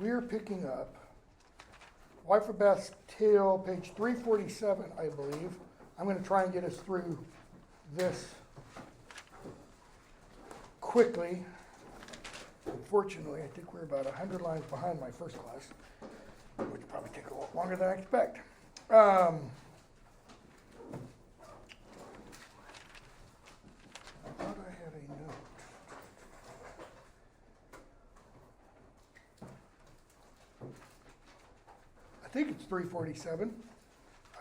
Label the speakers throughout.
Speaker 1: We are picking up Wife of Bath's Tale, page 347, I believe. I'm going to try and get us through this quickly. Unfortunately, I think we're about 100 lines behind my first class, which probably take a lot longer than I expect. I thought I had a note. I think it's 347.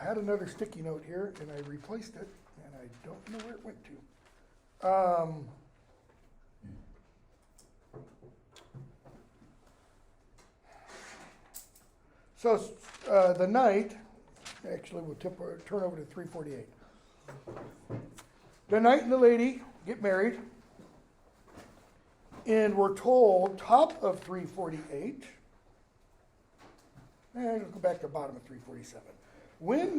Speaker 1: I had another sticky note here, and I replaced it, and I don't know where it went to. So the night, actually we'll turn over to 348. The knight and the lady get married, and we're told, top of 348, and we'll go back to the bottom of 347. When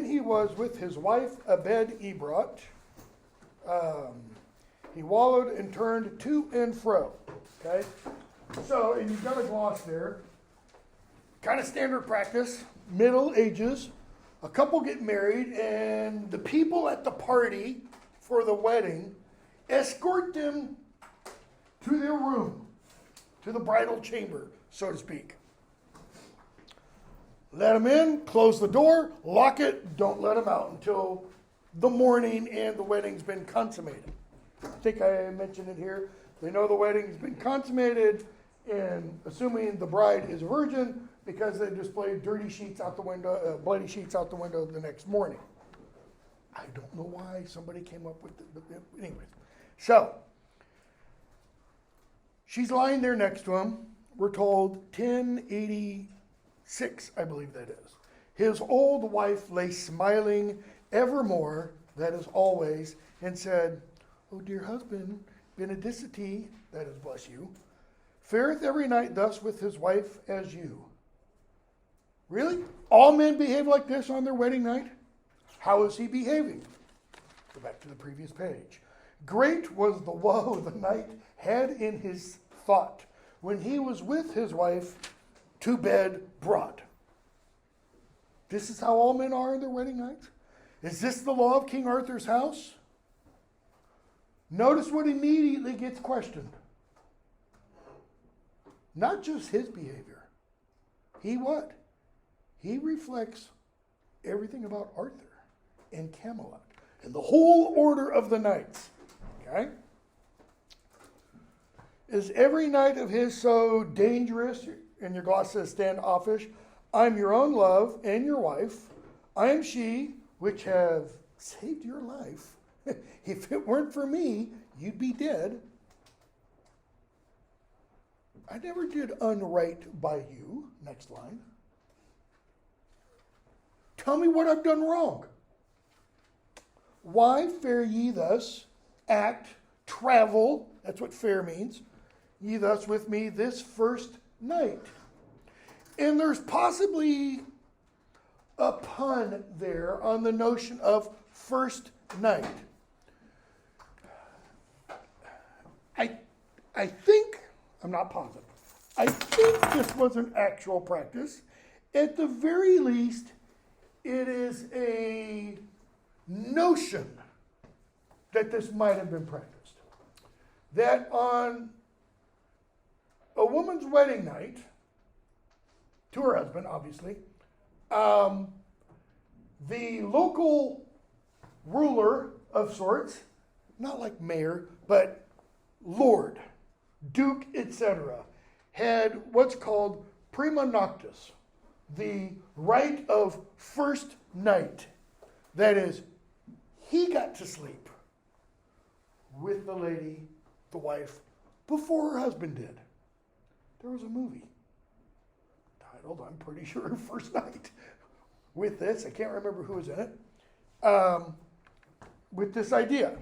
Speaker 1: he was with his wife Abed Ebrat, he wallowed and turned to and fro. Okay? So, and you've got a gloss there. Kind of standard practice, Middle Ages. A couple get married, and the people at the party for the wedding escort them to their room, to the bridal chamber, so to speak. Let them in, close the door, lock it, don't let them out until the morning and the wedding's been consummated. I think I mentioned it here. They know the wedding's been consummated, and assuming the bride is a virgin, because they displayed dirty sheets out the window, bloody sheets out the window the next morning. I don't know why somebody came up with it, but anyways. So, she's lying there next to him. We're told 1086, I believe that is. His old wife lay smiling evermore, that is always, and said, "O dear husband, benedicite, that is bless you, fareth every night thus with his wife as you." Really? All men behave like this on their wedding night? How is he behaving? Go back to the previous page. Great was the woe the knight had in his thought when he was with his wife to bed brought. This is how all men are in their wedding nights? Is this the law of King Arthur's house? Notice what immediately gets questioned. Not just his behavior. He what? He reflects everything about Arthur and Camelot and the whole order of the knights. Okay? Is every knight of his so dangerous? And your gloss says standoffish. I'm your own love and your wife. I am she which have saved your life. If it weren't for me, you'd be dead. I never did unright by you. Next line. Tell me what I've done wrong. Why fare ye thus, act, travel, that's what fare means, ye thus with me this first night? And there's possibly a pun there on the notion of first night. I think, I'm not positive, I think this was an actual practice. At the very least, it is a notion that this might have been practiced. That on a woman's wedding night, to her husband, obviously, the local ruler of sorts, not like mayor, but lord, duke, etc., had what's called prima noctis, the right of first night. That is, he got to sleep with the lady, the wife, before her husband did. There was a movie titled, I'm pretty sure, First Night, with this. I can't remember who was in it. With this idea.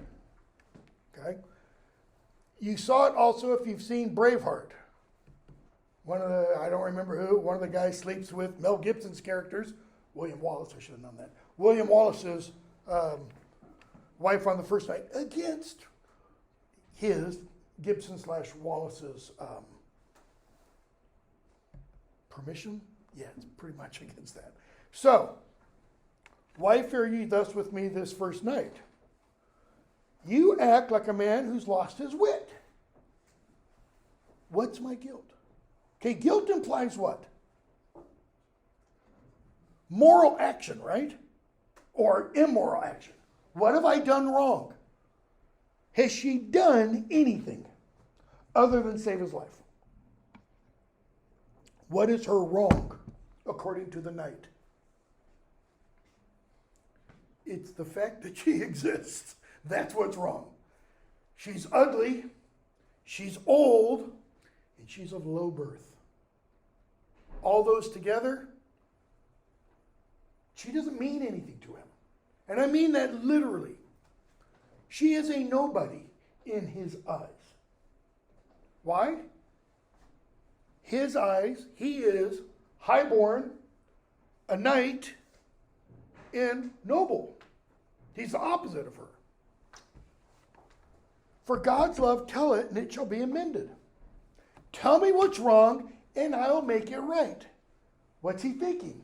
Speaker 1: Okay? You saw it also if you've seen Braveheart. I don't remember who, one of the guys sleeps with Mel Gibson's characters, William Wallace, I should have known that. William Wallace's wife on the first night against his, Gibson / Wallace's permission? Yeah, it's pretty much against that. So, why fare ye thus with me this first night? You act like a man who's lost his wit. What's my guilt? Okay, guilt implies what? Moral action, right? Or immoral action. What have I done wrong? Has she done anything other than save his life? What is her wrong, according to the knight? It's the fact that she exists. That's what's wrong. She's ugly, she's old, and she's of low birth. All those together, she doesn't mean anything to him. And I mean that literally. She is a nobody in his eyes. Why? His eyes, he is highborn, a knight, and noble. He's the opposite of her. For God's love, tell it, and it shall be amended. Tell me what's wrong, and I'll make it right. What's he thinking?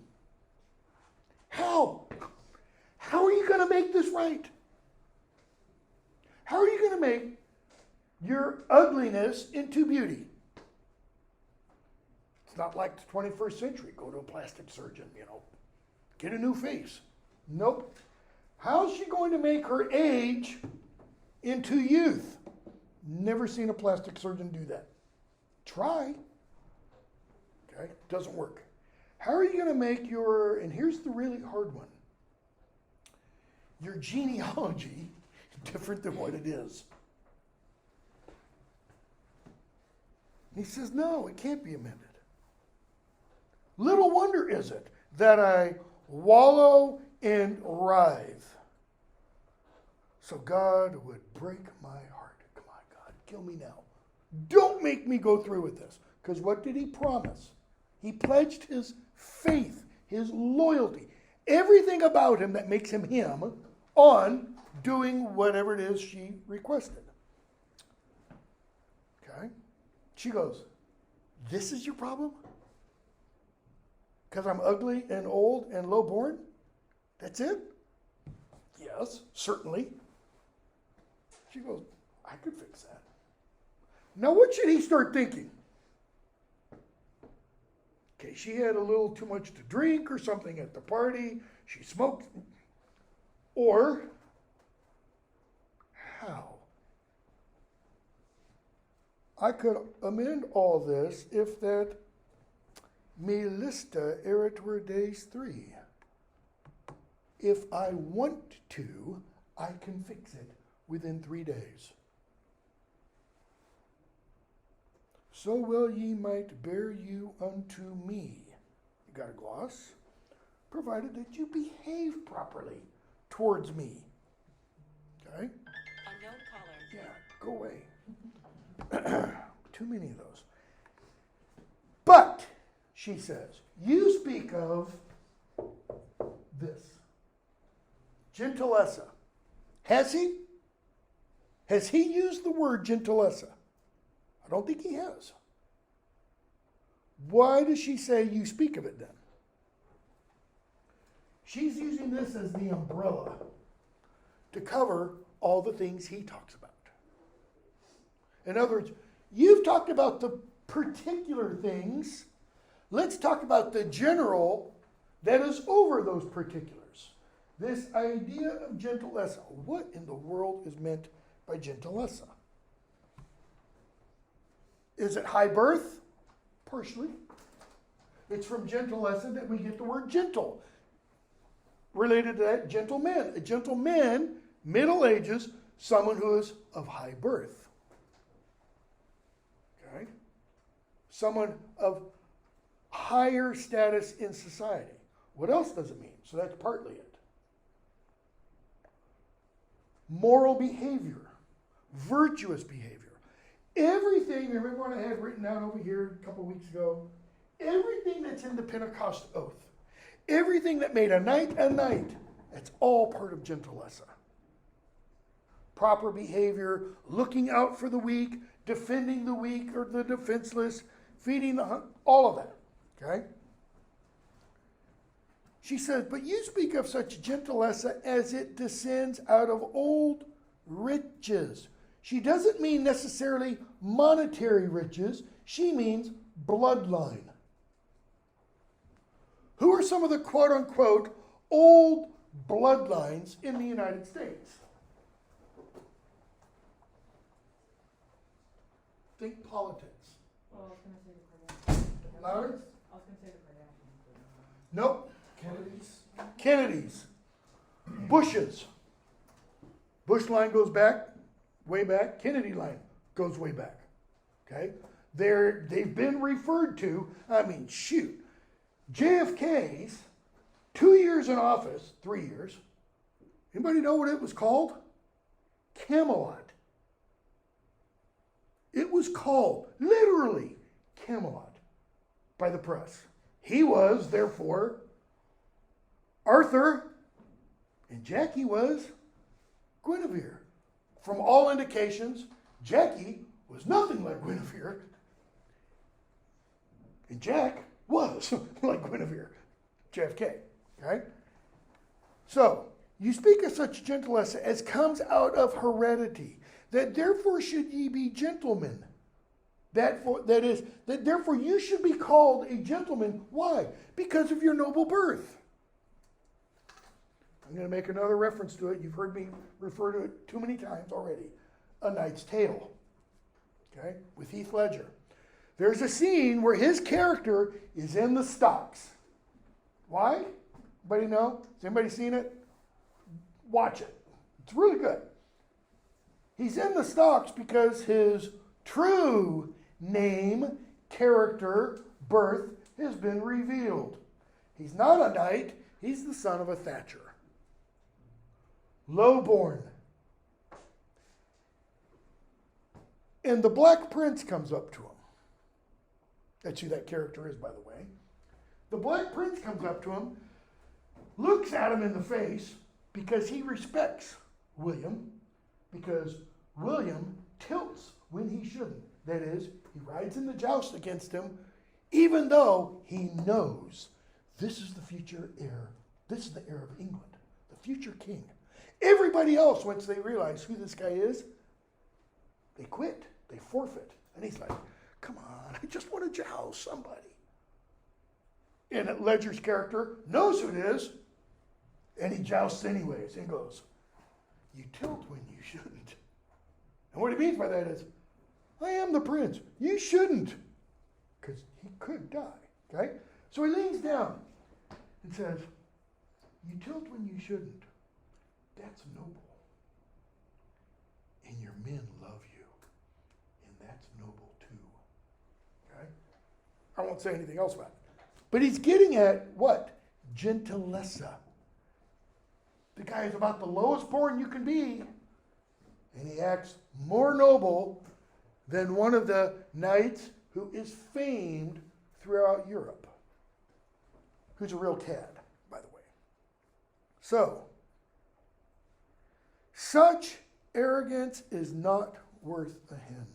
Speaker 1: How? How are you going to make this right? How are you going to make your ugliness into beauty? It's not like the 21st century. Go to a plastic surgeon, get a new face. Nope. How's she going to make her age into youth? Never seen a plastic surgeon do that. Try. Okay, doesn't work. How are you going to make and here's the really hard one, your genealogy different than what it is? He says, no, it can't be amended. Little wonder is it that I wallow and writhe. So God would break my heart. Come on, God, kill me now. Don't make me go through with this. Because what did he promise? He pledged his faith, his loyalty, everything about him that makes him him on doing whatever it is she requested. Okay? She goes, this is your problem? Because I'm ugly and old and low-born? That's it? Yes, certainly. She goes, I could fix that. Now what should he start thinking? Okay, she had a little too much to drink or something at the party. She smoked. Or, how? I could amend all this if that me lista erit days 3. If I want to, I can fix it within 3 days. So well ye might bear you unto me. You got a gloss? Provided that you behave properly towards me. Okay?
Speaker 2: Unknown caller.
Speaker 1: Yeah, go away. Too many of those. But, she says, you speak of this. Gentilessa. Has he? Has he used the word gentilessa? I don't think he has. Why does she say you speak of it then? She's using this as the umbrella to cover all the things he talks about. In other words, you've talked about the particular things. Let's talk about the general that is over those particulars. This idea of gentilessa. What in the world is meant by gentilessa? Is it high birth? Partially. It's from gentilessa that we get the word gentle. Related to that, gentleman. A gentleman, Middle Ages, someone who is of high birth. Okay? Someone of higher status in society. What else does it mean? So that's partly it. Moral behavior. Virtuous behavior. Everything, remember what I had written down over here a couple of weeks ago? Everything that's in the Pentecost oath. Everything that made a knight, that's all part of gentilessa. Proper behavior, looking out for the weak, defending the weak or the defenseless, feeding the hungry, all of that. Okay? She says, but you speak of such gentilessa as it descends out of old riches. She doesn't mean necessarily monetary riches. She means bloodline. Who are some of the quote-unquote old bloodlines in the United States? Think politics.
Speaker 2: Well, I was going to say the Kardashians.
Speaker 1: Louder?
Speaker 2: I was going to say the Kardashians.
Speaker 1: Nope.
Speaker 3: Kennedys.
Speaker 1: Kennedys. Bushes. Bush line goes back, way back. Kennedy line goes way back. Okay? They've been referred to, shoot. JFK's 2 years in office, 3 years. Anybody know what it was called? Camelot. It was called, literally, Camelot by the press. He was, therefore, Arthur, and Jackie was Guinevere. From all indications, Jackie was nothing like Guinevere, and Jack was like Guinevere, JFK. Okay? So, you speak of such gentilesse as comes out of heredity, that therefore should ye be gentlemen. That therefore you should be called a gentleman. Why? Because of your noble birth. I'm going to make another reference to it. You've heard me refer to it too many times already. A Knight's Tale. Okay? With Heath Ledger. There's a scene where his character is in the stocks. Why? Anybody know? Has anybody seen it? Watch it. It's really good. He's in the stocks because his true name, character, birth has been revealed. He's not a knight. He's the son of a thatcher. Lowborn. And the Black Prince comes up to him. That's who that character is, by the way. The Black Prince comes up to him, looks at him in the face because he respects William, because William tilts when he shouldn't. That is, he rides in the joust against him, even though he knows this is the future heir. This is the heir of England, the future king. Everybody else, once they realize who this guy is, they quit, they forfeit. And he's like, come on, I just want to joust somebody. And Ledger's character knows who it is, and he jousts anyways and goes, you tilt when you shouldn't. And what he means by that is, I am the prince. You shouldn't. Because he could die. Okay? So he leans down and says, you tilt when you shouldn't. That's noble. And your men love you. And that's noble too. Okay? I won't say anything else about it. But he's getting at what? Gentilessa. The guy is about the lowest born you can be. And he acts more noble than one of the knights who is famed throughout Europe. Who's a real cad, by the way. So, such arrogance is not worth a hen.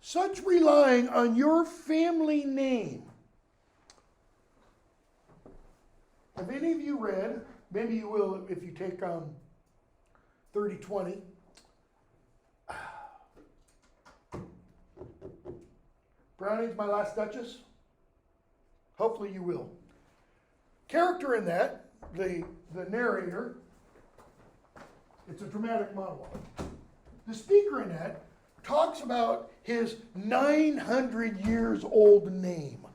Speaker 1: Such relying on your family name. Have any of you read, maybe you will if you take 3020. Browning's My Last Duchess? Hopefully you will. Character in that, the narrator, it's a dramatic monologue. The speaker in that talks about his 900 years old name.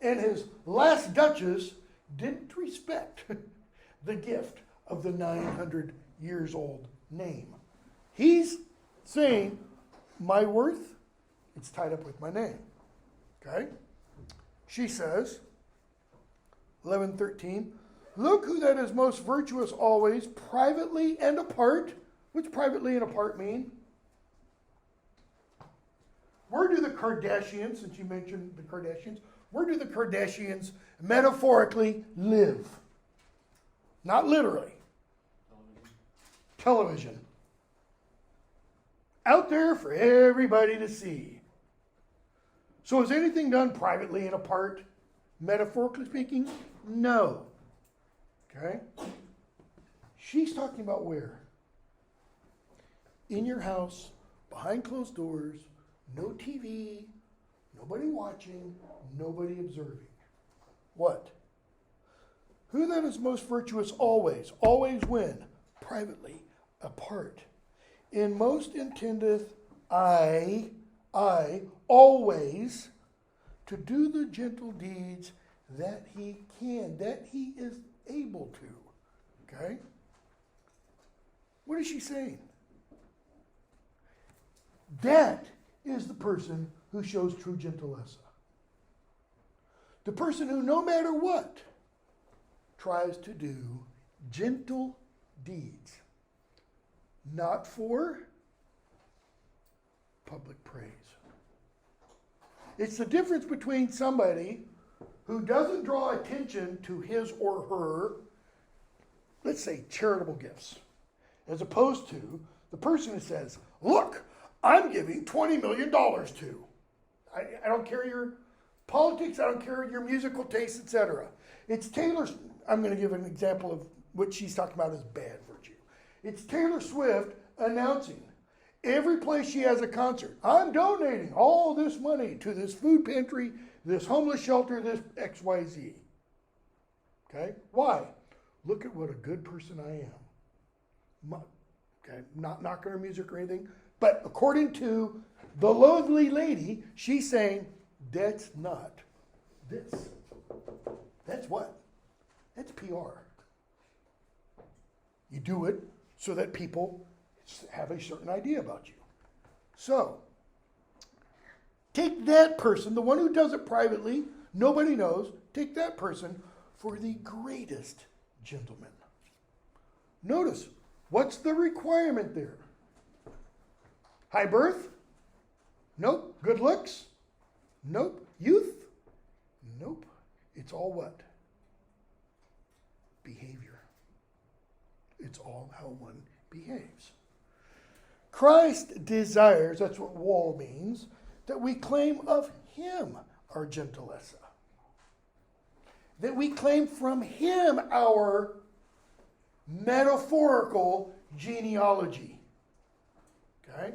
Speaker 1: And his last Duchess didn't respect the gift of the 900 years old name. He's saying, my worth, it's tied up with my name. Okay? She says, 11:13, look who that is most virtuous always, privately and apart. What's privately and apart mean? Where do the Kardashians, since you mentioned the Kardashians, where do the Kardashians metaphorically live? Not literally. Television. Out there for everybody to see. So is anything done privately and apart, metaphorically speaking? No. Okay? She's talking about where? In your house, behind closed doors, no TV, nobody watching, nobody observing. What? Who then is most virtuous always? Always when? Privately, apart. In most intendeth I always to do the gentle deeds that he can, that he is able to. Okay? What is she saying? That is the person who shows true gentilessa. The person who, no matter what, tries to do gentle deeds. Not for public praise. It's the difference between somebody who doesn't draw attention to his or her, let's say, charitable gifts, as opposed to the person who says, look, I'm giving $20 million to. I don't care your politics, I don't care your musical tastes, etc. It's Taylor, I'm going to give an example of what she's talking about as bad virtue. It's Taylor Swift announcing every place she has a concert, I'm donating all this money to this food pantry, this homeless shelter, this XYZ. Okay? Why? Look at what a good person I am. Okay, not knocking her music or anything, but according to the lovely lady, she's saying, that's not this. That's what? That's PR. You do it so that people have a certain idea about you. So, take that person, the one who does it privately, nobody knows, take that person for the greatest gentleman. Notice, what's the requirement there? High birth? Nope. Good looks? Nope. Youth? Nope. It's all what? Behavior. It's all how one behaves. Christ desires, that's what wall means, that we claim of him our gentilessa. That we claim from him our metaphorical genealogy. Okay?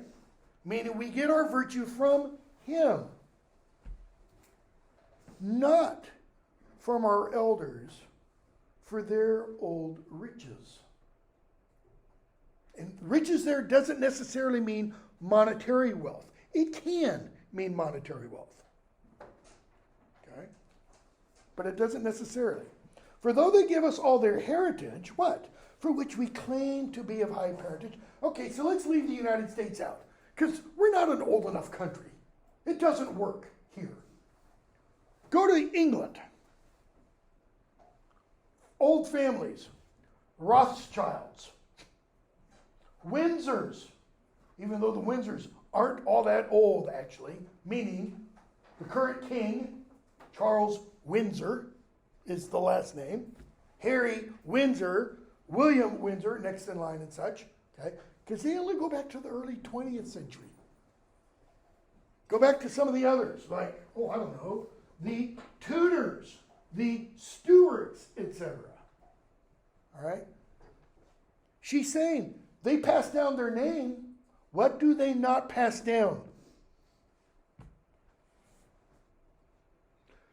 Speaker 1: Meaning we get our virtue from him. Not from our elders for their old riches. And riches there doesn't necessarily mean monetary wealth. It can mean monetary wealth. Okay? But it doesn't necessarily. For though they give us all their heritage, what? For which we claim to be of high parentage. Okay, so let's leave the United States out. Because we're not an old enough country. It doesn't work here. Go to England. Old families. Rothschilds. Windsors. Even though the Windsors aren't all that old, actually. Meaning, the current king, Charles Windsor, is the last name. Harry Windsor, William Windsor, next in line and such. Okay? Because they only go back to the early 20th century. Go back to some of the others, like, I don't know, the Tudors, the Stuarts, etc. All right? She's saying they pass down their name. What do they not pass down?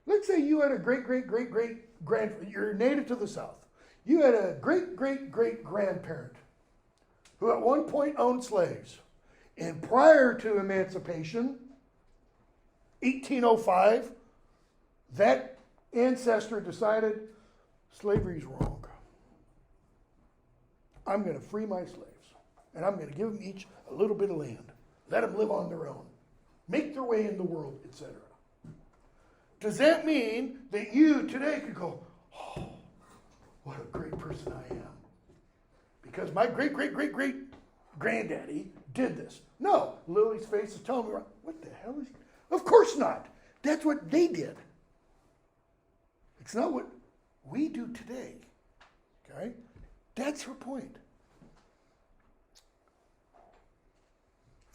Speaker 1: Let's say you had a great-great-great-great-grandfather. You're native to the South. You had a great-great-great-grandparent who at one point owned slaves. And prior to emancipation, 1805, that ancestor decided slavery's wrong. I'm going to free my slaves. And I'm going to give them each a little bit of land. Let them live on their own. Make their way in the world, etc. Does that mean that you today could go, oh, what a great person I am? Because my great-great-great-great-granddaddy did this. No, Lily's face is telling me, what the hell is he? Of course not. That's what they did. It's not what we do today. Okay? That's her point.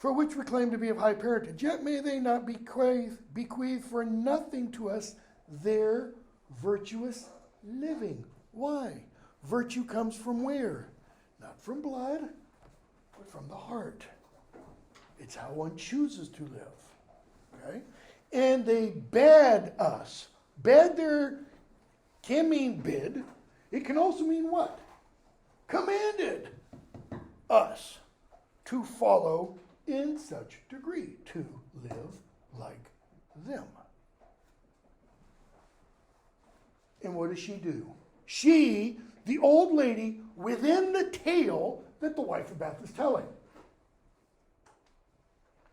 Speaker 1: for which we claim to be of high parentage, yet may they not bequeath for nothing to us their virtuous living. Why? Virtue comes from where? Not from blood, but from the heart. It's how one chooses to live. Okay? And they bade us. Bade there can mean bid. It can also mean what? Commanded us to follow in such degree, to live like them. And what does she do? She, the old lady, within the tale that the wife of Bath is telling,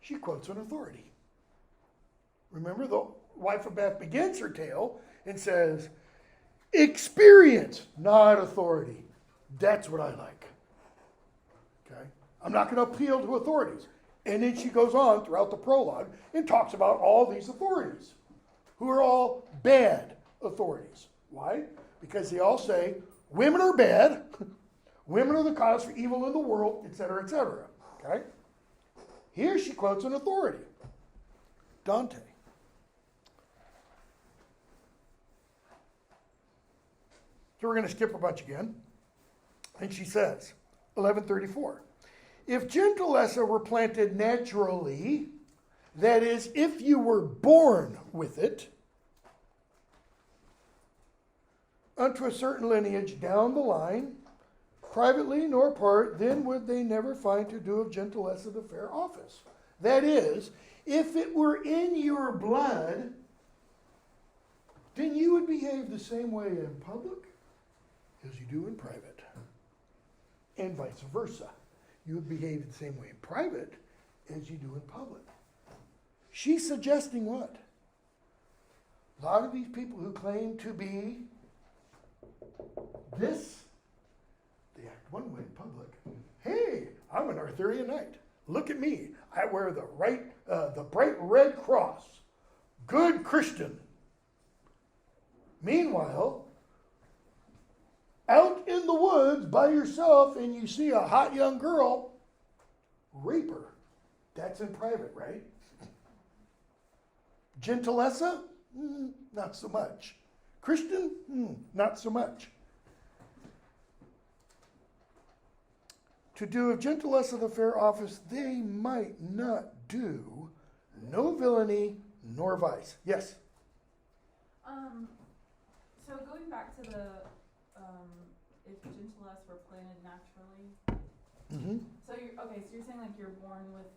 Speaker 1: she quotes an authority. Remember, the wife of Bath begins her tale and says, experience, not authority. That's what I like. Okay? I'm not going to appeal to authorities. And then she goes on throughout the prologue and talks about all these authorities, who are all bad authorities. Why? Because they all say, women are bad, women are the cause for evil in the world, etc., etc. Okay? Here she quotes an authority, Dante. So we're going to skip a bunch again. And she says, 1134, if gentilessa were planted naturally, that is, if you were born with it, unto a certain lineage down the line, privately nor apart, then would they never find to do of gentilessa the fair office. That is, if it were in your blood, then you would behave the same way in public as you do in private. And vice versa. You would behave the same way in private as you do in public. She's suggesting what? A lot of these people who claim to be this, they act one way in public. Hey, I'm an Arthurian knight. Look at me. I wear the bright red cross. Good Christian. Meanwhile, out in the woods by yourself and you see a hot young girl, rape her. That's in private, right? Gentilessa? Not so much. Christian? Not so much. To do of gentilessa the fair office, they might not do no villainy nor vice. Yes?
Speaker 2: So going back to the, if gentilesse were planted naturally, so you're saying like you're born with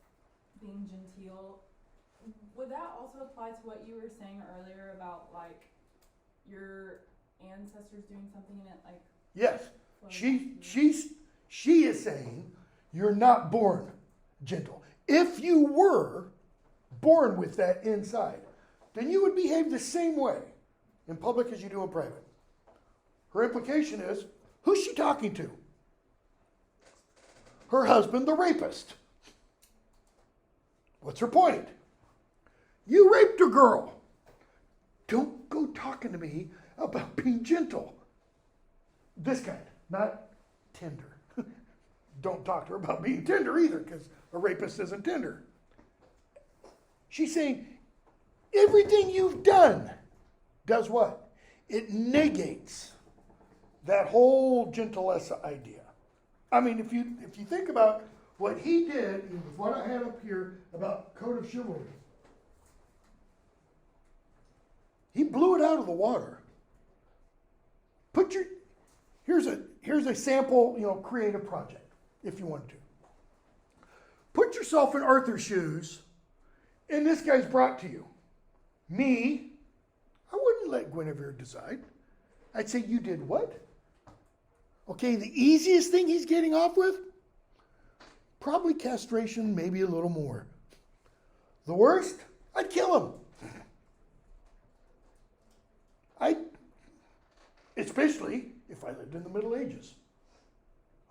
Speaker 2: being genteel. Would that also apply to what you were saying earlier about like your ancestors doing something in it, like?
Speaker 1: Yes. She is saying you're not born gentle. If you were born with that inside, then you would behave the same way in public as you do in private. Her implication is, who's she talking to? Her husband, the rapist. What's her point? You raped a girl. Don't go talking to me about being gentle. This kind, not tender. Don't talk to her about being tender either, because a rapist isn't tender. She's saying, everything you've done does what? It negates that whole gentilessa idea. I mean, if you think about what he did, and what I had up here about code of chivalry, he blew it out of the water. Here's a sample, creative project, if you want to. Put yourself in Arthur's shoes, and this guy's brought to you. Me, I wouldn't let Guinevere decide. I'd say, you did what? Okay, the easiest thing he's getting off with? Probably castration, maybe a little more. The worst? I'd kill him. Especially if I lived in the Middle Ages.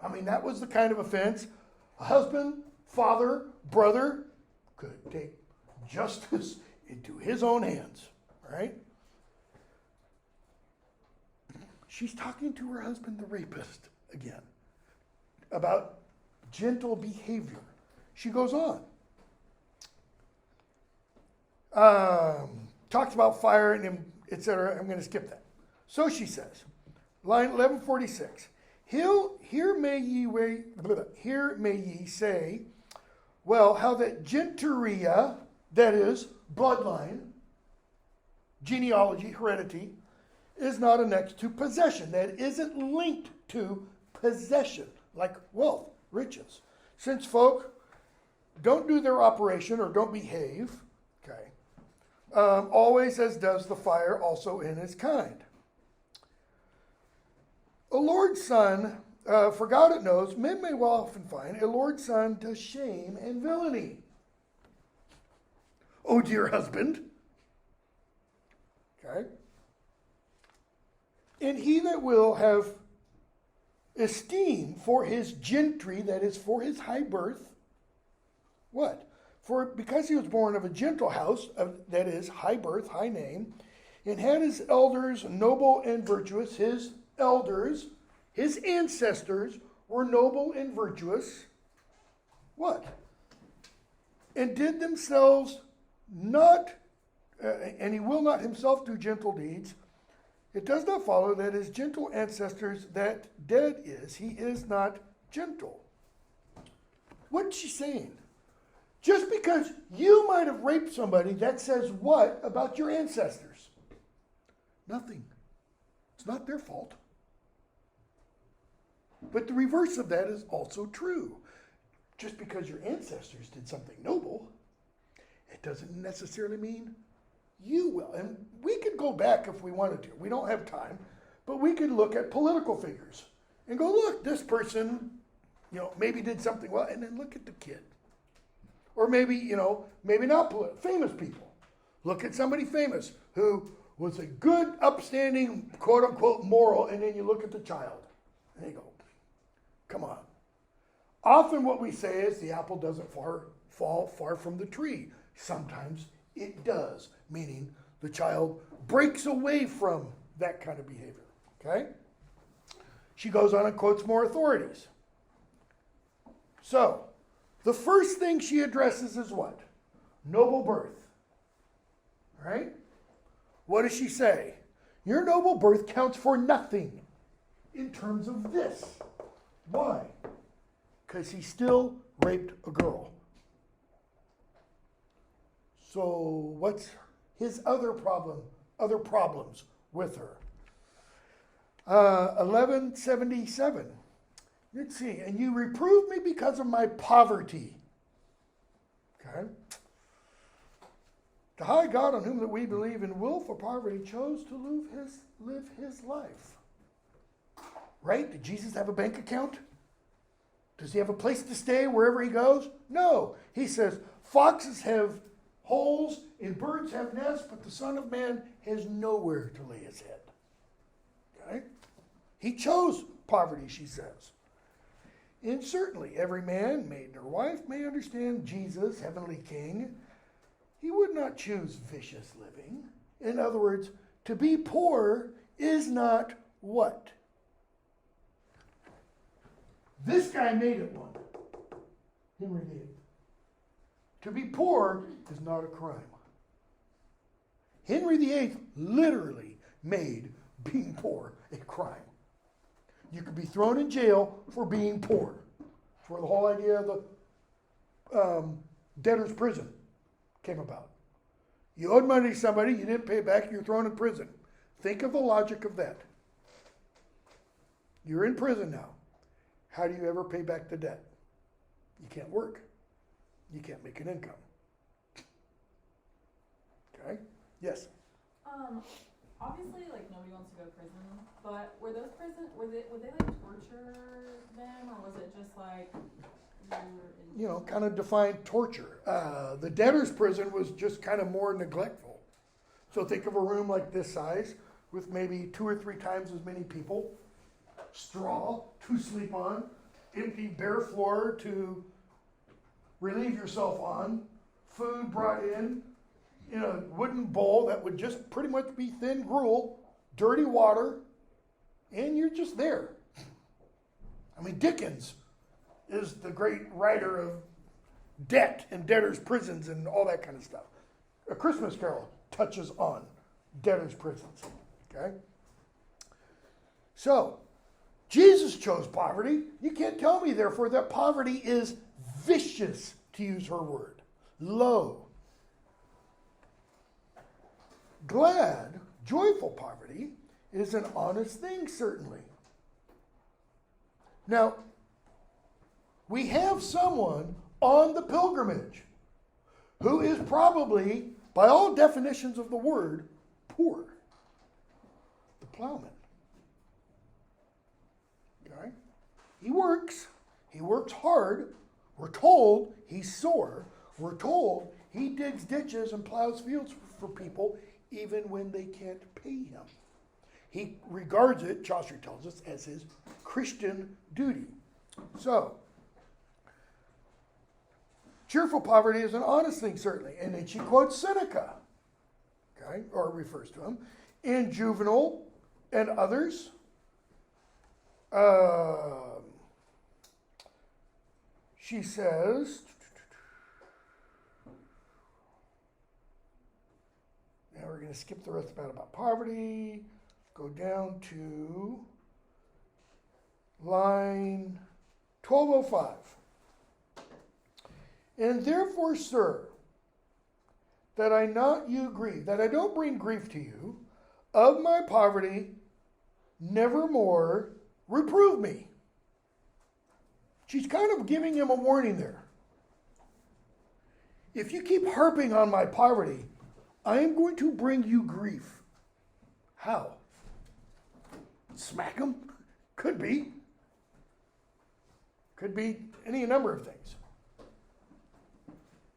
Speaker 1: I mean, that was the kind of offense a husband, father, brother could take justice into his own hands, right? She's talking to her husband, the rapist, again, about gentle behavior. She goes on. talks about fire and etc. I'm going to skip that. So she says, line 1146. Here may ye say, well, how that genteria, that is bloodline, genealogy, heredity, is not annexed to possession. That isn't linked to possession, like wealth, riches. Since folk don't do their operation or don't behave, okay, always as does the fire also in his kind. A Lord's son, for God it knows, men may well often find a Lord's son does shame and villainy. Oh, dear husband. Okay. And he that will have esteem for his gentry, that is, for his high birth, what? For because he was born of a gentle house, that is, high birth, high name, and had his elders noble and virtuous, his elders, his ancestors were noble and virtuous. What? And did themselves not, and he will not himself do gentle deeds. It does not follow that his gentle ancestors that dead is, he is not gentle. What's she saying? Just because you might have raped somebody, that says what about your ancestors? Nothing. It's not their fault. But the reverse of that is also true. Just because your ancestors did something noble, it doesn't necessarily mean you will. And we could go back if we wanted to. We don't have time. But we could look at political figures and go, look, this person, maybe did something well. And then look at the kid. Or maybe, maybe not famous people. Look at somebody famous who was a good, upstanding, quote unquote, moral. And then you look at the child and you go, come on. Often what we say is the apple doesn't fall far from the tree. Sometimes it does, meaning the child breaks away from that kind of behavior. Okay? She goes on and quotes more authorities. So, the first thing she addresses is what? Noble birth. Right? What does she say? Your noble birth counts for nothing in terms of this. Why? Because he still raped a girl. So what's his other problems with her? 1177. Let's see. And you reproved me because of my poverty. Okay. The high God on whom that we believe in willful poverty chose to live his life. Right? Did Jesus have a bank account? Does he have a place to stay wherever he goes? No. He says, foxes have holes and birds have nests, but the Son of Man has nowhere to lay his head. Okay? He chose poverty, she says. And certainly every man, maiden or wife, may understand Jesus, heavenly King. He would not choose vicious living. In other words, to be poor is not what? This guy made it one. Henry VIII. To be poor is not a crime. Henry VIII literally made being poor a crime. You could be thrown in jail for being poor. That's where the whole idea of the debtor's prison came about. You owed money to somebody, you didn't pay it back, you're thrown in prison. Think of the logic of that. You're in prison now. How do you ever pay back the debt? You can't work. You can't make an income. Okay? Yes?
Speaker 2: Obviously, nobody wants to go to prison, but would they torture them, or was it just
Speaker 1: kind of defined torture. The debtor's prison was just kind of more neglectful. So think of a room like this size with maybe 2 or 3 times as many people. Straw to sleep on, empty bare floor to relieve yourself on, food brought in a wooden bowl that would just pretty much be thin gruel, dirty water, and you're just there. I mean, Dickens is the great writer of debt and debtors' prisons and all that kind of stuff. A Christmas Carol touches on debtors' prisons. Okay? So, Jesus chose poverty. You can't tell me, therefore, that poverty is vicious, to use her word. Low. Glad, joyful poverty is an honest thing, certainly. Now, we have someone on the pilgrimage who is probably, by all definitions of the word, poor. The plowman. Okay? He works hard. We're told he's sore. We're told he digs ditches and plows fields for people even when they can't pay him. He regards it, Chaucer tells us, as his Christian duty. So, cheerful poverty is an honest thing, certainly. And then she quotes Seneca, okay, or refers to him, in Juvenal and others. She says, now we're going to skip the rest about poverty, go down to line 1205. And therefore, sir, that I not you grieve, that I don't bring grief to you, of my poverty, nevermore reprove me. She's kind of giving him a warning there. If you keep harping on my poverty, I am going to bring you grief. How? Smack him? Could be. Could be any number of things.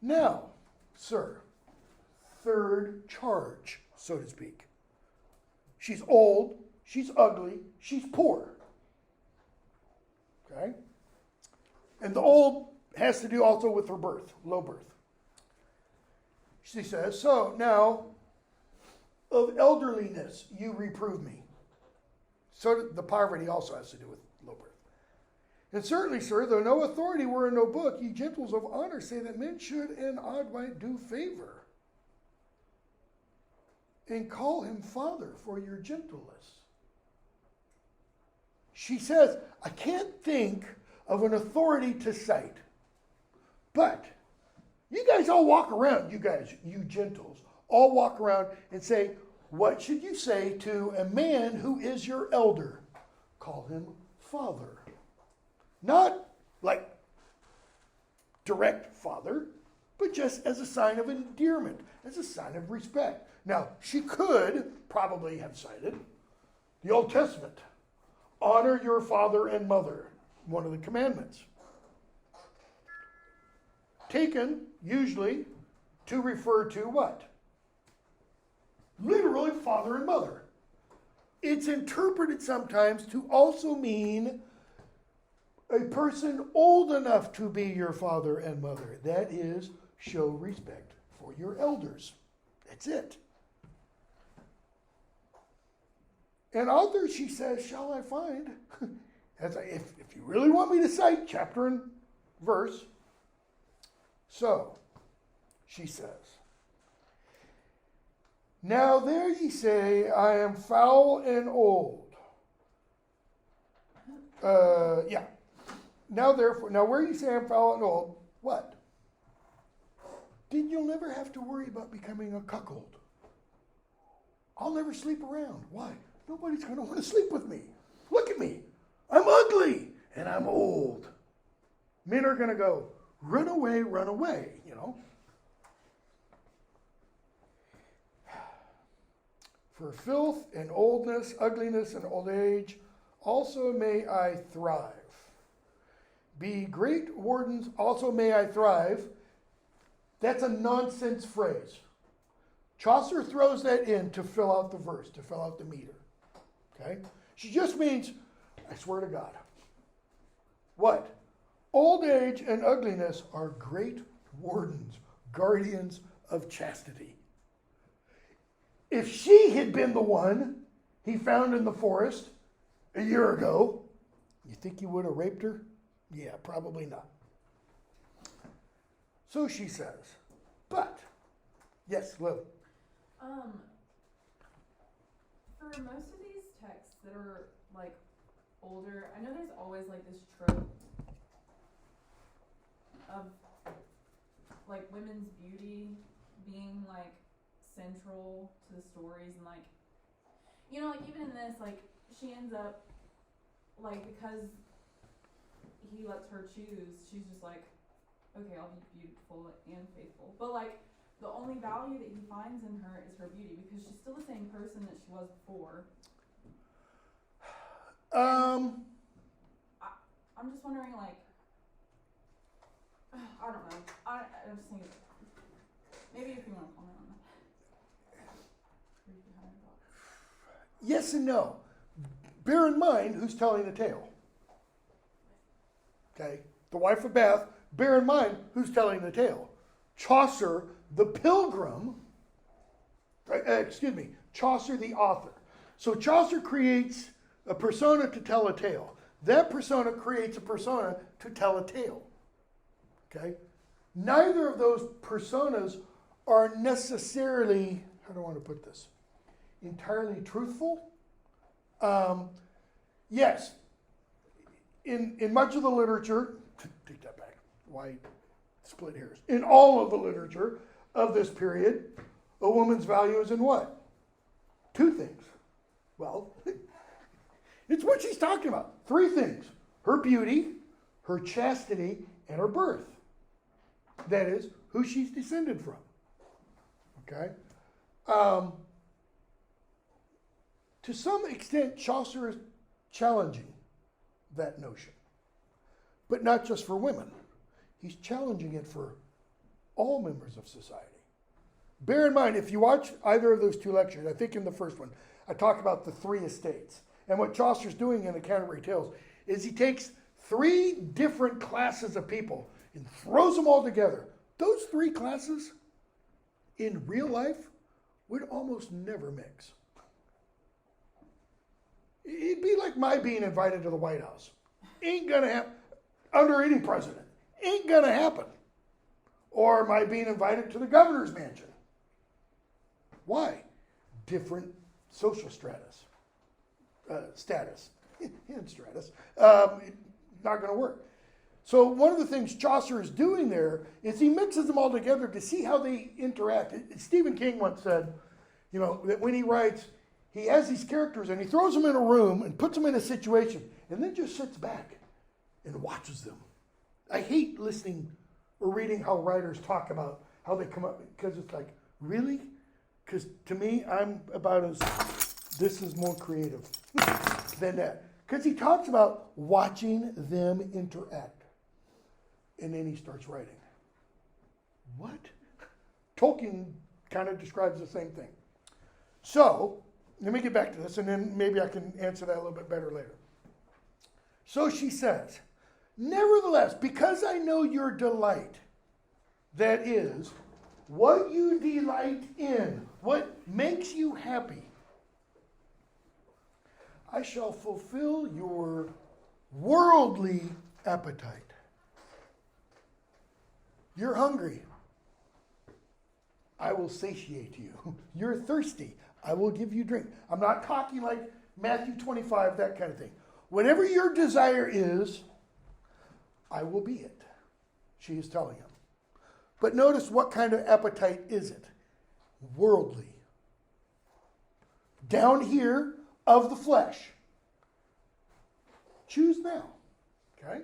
Speaker 1: Now, sir, third charge, so to speak. She's old, she's ugly, she's poor. Okay? And the old has to do also with her birth, low birth. She says, so now, of elderliness you reprove me. So the poverty also has to do with low birth. And certainly, sir, though no authority were in no book, ye gentles of honor say that men should in odd right do favor and call him father for your gentleness. She says, I can't think of an authority to cite, but you guys all walk around, you gentles, all walk around and say, what should you say to a man who is your elder? Call him father. Not like direct father, but just as a sign of endearment, as a sign of respect. Now, she could probably have cited the Old Testament. Honor your father and mother, one of the commandments. Taken, usually, to refer to what? Literally, father and mother. It's interpreted sometimes to also mean a person old enough to be your father and mother. That is, show respect for your elders. That's it. And others, she says, shall I find? If you really want me to cite chapter and verse. So, she says, now there ye say, I am foul and old. Now where you say I'm foul and old, what? Then you'll never have to worry about becoming a cuckold. I'll never sleep around. Why? Nobody's going to want to sleep with me. Look at me. I'm ugly and I'm old. Men are going to go, run away, you know. For filth and oldness, ugliness and old age, also may I thrive. Be great wardens, also may I thrive. That's a nonsense phrase. Chaucer throws that in to fill out the verse, to fill out the meter. Okay? She just means, I swear to God. What? Old age and ugliness are great wardens, guardians of chastity. If she had been the one he found in the forest a year ago, you think he would have raped her? Yeah, probably not. So she says, but Yes, Lily.
Speaker 2: For most of these texts that are like older, I know there's always like this trope of like women's beauty being like central to the stories, and like, you know, like even in this, like she ends up like, because he lets her choose, she's just like, okay, I'll be beautiful and faithful, but like the only value that he finds in her is her beauty, because she's still the same person that she was before. I'm just wondering, like, I don't know. I'm just thinking, maybe if you want to comment on that.
Speaker 1: Yes and no. Bear in mind who's telling the tale. Okay? The wife of Bath, bear in mind who's telling the tale. Chaucer, the pilgrim, Chaucer, the author. So Chaucer creates a persona to tell a tale. That persona creates a persona to tell a tale. Okay? Neither of those personas are necessarily, how do I want to put this, entirely truthful. Yes, in much of the literature, take that back, why split hairs? In all of the literature of this period, a woman's value is in what? Two things. Well, it's what she's talking about. Three things. Her beauty, her chastity, and her birth. That is, who she's descended from. Okay? To some extent, Chaucer is challenging that notion. But not just for women. He's challenging it for all members of society. Bear in mind, if you watch either of those two lectures, I think in the first one, I talk about the three estates. And what Chaucer's doing in the Canterbury Tales is he takes three different classes of people and throws them all together. Those three classes, in real life, would almost never mix. It'd be like my being invited to the White House. Ain't gonna happen under any president. Ain't gonna happen. Or my being invited to the governor's mansion. Why? Different social status. And stratus. Not gonna work. So one of the things Chaucer is doing there is he mixes them all together to see how they interact. Stephen King once said, you know, that when he writes, he has these characters and he throws them in a room and puts them in a situation and then just sits back and watches them. I hate listening or reading how writers talk about how they come up, because it's like, really? Because to me, I'm about as, this is more creative than that. Because he talks about watching them interact. And then he starts writing. What? Tolkien kind of describes the same thing. So, let me get back to this, and then maybe I can answer that a little bit better later. So she says, nevertheless, because I know your delight, that is, what you delight in, what makes you happy, I shall fulfill your worldly appetite. You're hungry. I will satiate you. You're thirsty. I will give you drink. I'm not talking like Matthew 25, that kind of thing. Whatever your desire is, I will be it, she is telling him. But notice, what kind of appetite is it? Worldly. Down here, of the flesh. Choose now. Okay?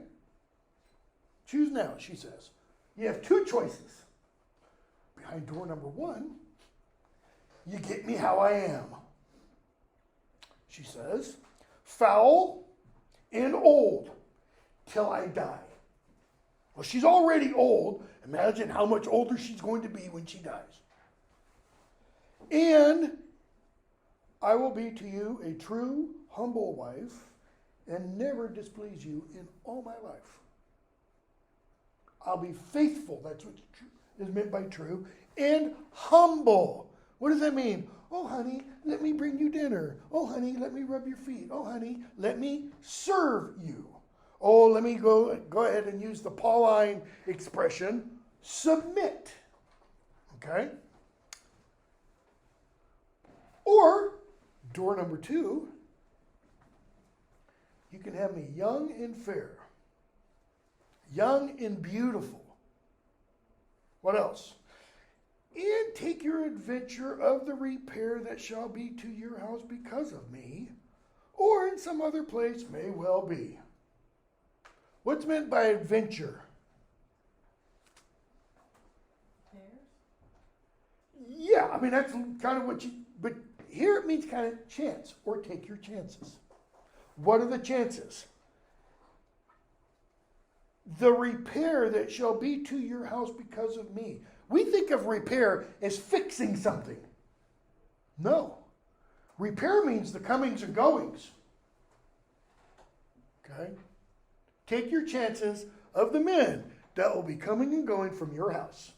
Speaker 1: Choose now, she says. You have two choices. Behind door number one, you get me how I am. She says, foul and old till I die. Well, she's already old. Imagine how much older she's going to be when she dies. And I will be to you a true, humble wife and never displease you in all my life. I'll be faithful, that's what is meant by true, and humble. What does that mean? Oh, honey, let me bring you dinner. Oh, honey, let me rub your feet. Oh, honey, let me serve you. Oh, let me go ahead and use the Pauline expression, submit. Okay? Or, door number 2, you can have me young and fair, young and beautiful. What else? And take your adventure of the repair that shall be to your house because of me, or in some other place may well be. What's meant by adventure?
Speaker 2: Pairs?
Speaker 1: Yeah, I mean, that's kind of what you, but here it means kind of chance, or take your chances. What are the chances? The repair that shall be to your house because of me. We think of repair as fixing something. No. Repair means the comings and goings. Okay? Take your chances of the men that will be coming and going from your house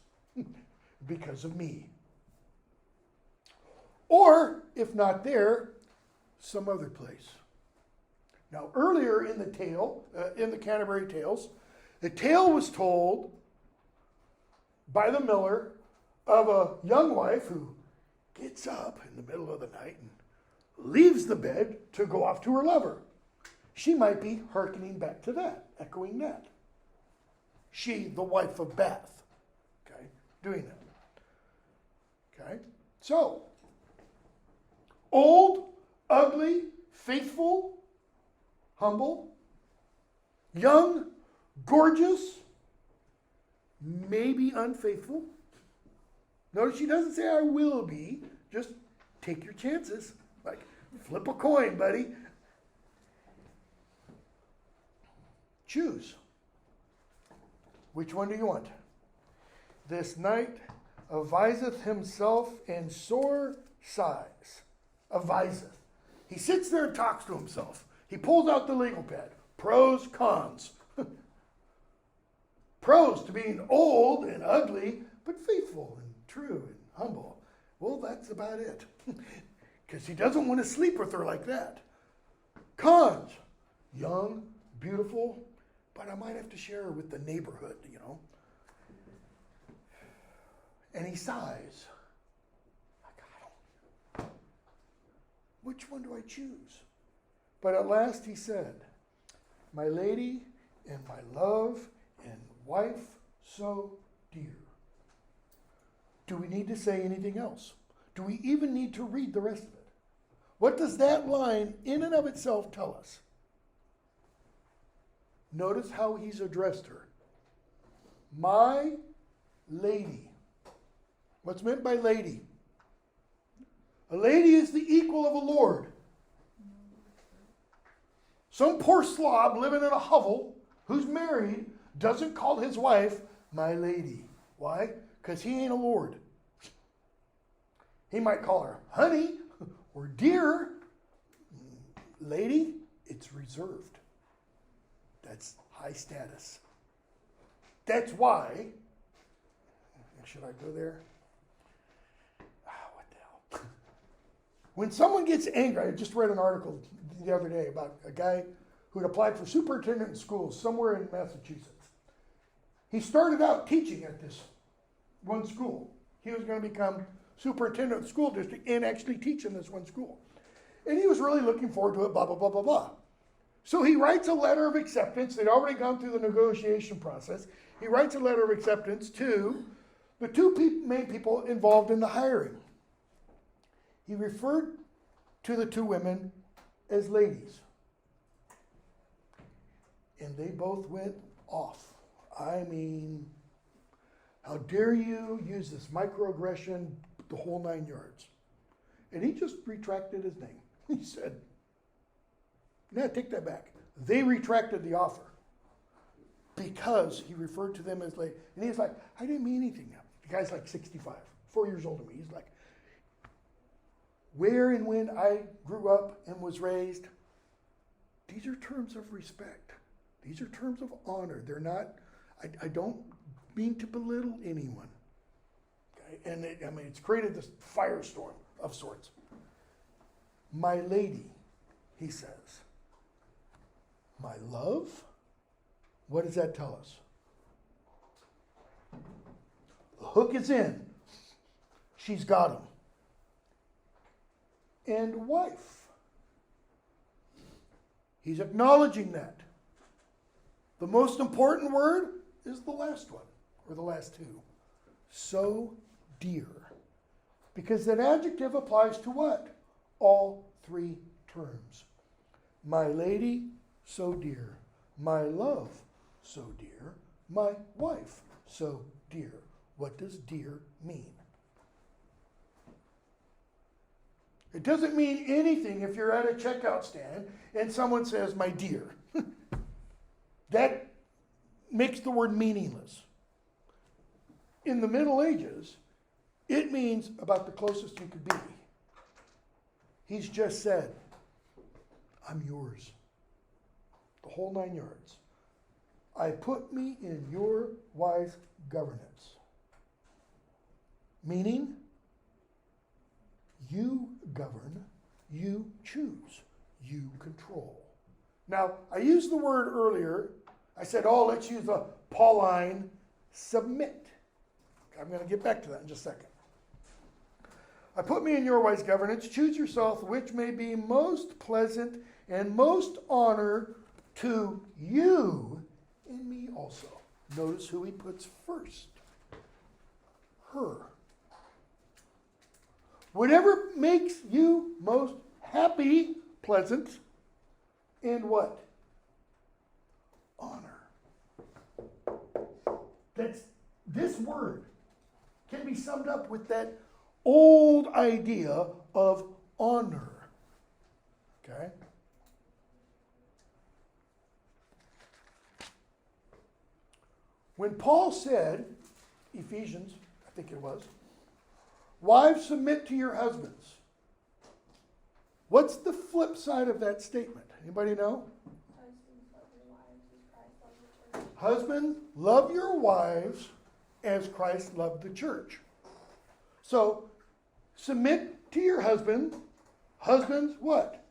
Speaker 1: because of me. Or, if not there, some other place. Now, earlier in the tale, in the Canterbury Tales, the tale was told by the miller of a young wife who gets up in the middle of the night and leaves the bed to go off to her lover. She might be hearkening back to that, echoing that. She, the wife of Bath, okay, doing that. Okay, so, old, ugly, faithful, humble, young, gorgeous, maybe unfaithful. Notice she doesn't say I will be, just take your chances. Like, flip a coin, buddy. Choose. Which one do you want? This knight aviseth himself in sore sighs. Aviseth. He sits there and talks to himself. He pulls out the legal pad. Pros, cons. Pros to being old and ugly, but faithful and true and humble. Well, that's about it. Because he doesn't want to sleep with her like that. Cons. Young, beautiful, but I might have to share her with the neighborhood, you know. And he sighs. Like, which one do I choose? But at last he said, my lady and my love and wife so dear. Do we need to say anything else? Do we even need to read the rest of it? What does that line in and of itself tell us? Notice how he's addressed her. My lady. What's meant by lady? A lady is the equal of a lord. Some poor slob living in a hovel who's married doesn't call his wife my lady. Why? Because he ain't a lord. He might call her honey or dear. Lady, it's reserved. That's high status. That's why, should I go there? What the hell? When someone gets angry, I just read an article the other day about a guy who had applied for superintendent in schools somewhere in Massachusetts. He started out teaching at this one school. He was going to become superintendent of the school district and actually teach in this one school. And he was really looking forward to it, blah, blah, blah, blah, blah. So he writes a letter of acceptance. They'd already gone through the negotiation process. He writes a letter of acceptance to the two main people involved in the hiring. He referred to the two women as ladies. And they both went off. I mean, how dare you use this microaggression, the whole 9 yards. And he just retracted his name. He said, no, take that back. They retracted the offer because he referred to them as ladies. And he's like, I didn't mean anything. The guy's like 65, 4 years older than me. He's like, where and when I grew up and was raised, these are terms of respect. These are terms of honor. They're not, I don't mean to belittle anyone. Okay? And it's created this firestorm of sorts. My lady, he says. My love? What does that tell us? The hook is in. She's got him. and wife. He's acknowledging that. The most important word is the last one, or the last two. So dear. Because that adjective applies to what? All three terms. My lady, so dear. My love, so dear. My wife, so dear. What does dear mean? It doesn't mean anything if you're at a checkout stand and someone says, my dear. That makes the word meaningless. In the Middle Ages, it means about the closest you could be. He's just said, I'm yours. The whole 9 yards. I put me in your wise governance. Meaning, you govern, you choose, you control. Now, I used the word earlier. I said, let's use a Pauline submit. I'm going to get back to that in just a second. I put me in your wise governance. Choose yourself which may be most pleasant and most honor to you and me also. Notice who he puts first. Her. Whatever makes you most happy, pleasant, and what? Honor. This word can be summed up with that old idea of honor. Okay? When Paul said, Ephesians, I think it was, wives, submit to your husbands. What's the flip side of that statement? Anybody know? Husbands, love your wives as Christ loved the church. So, submit to your husband. Husbands, what?